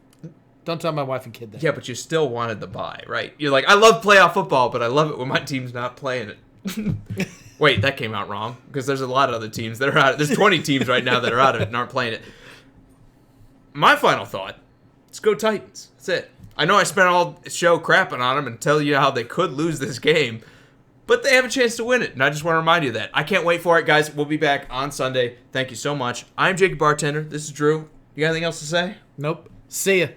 Don't tell my wife and kid that. Yeah, but you still wanted the bye, right? You're like, I love playoff football, but I love it when my team's not playing it. Wait, that came out wrong, because there's a lot of other teams that are out of it. There's 20 teams right now that are out of it and aren't playing it. My final thought, let's go Titans. That's it. I know I spent all show crapping on them and tell you how they could lose this game, but they have a chance to win it, and I just want to remind you of that. I can't wait for it, guys. We'll be back on Sunday. Thank you so much. I'm Jacob Bartender. This is Drew. You got anything else to say? Nope. See ya.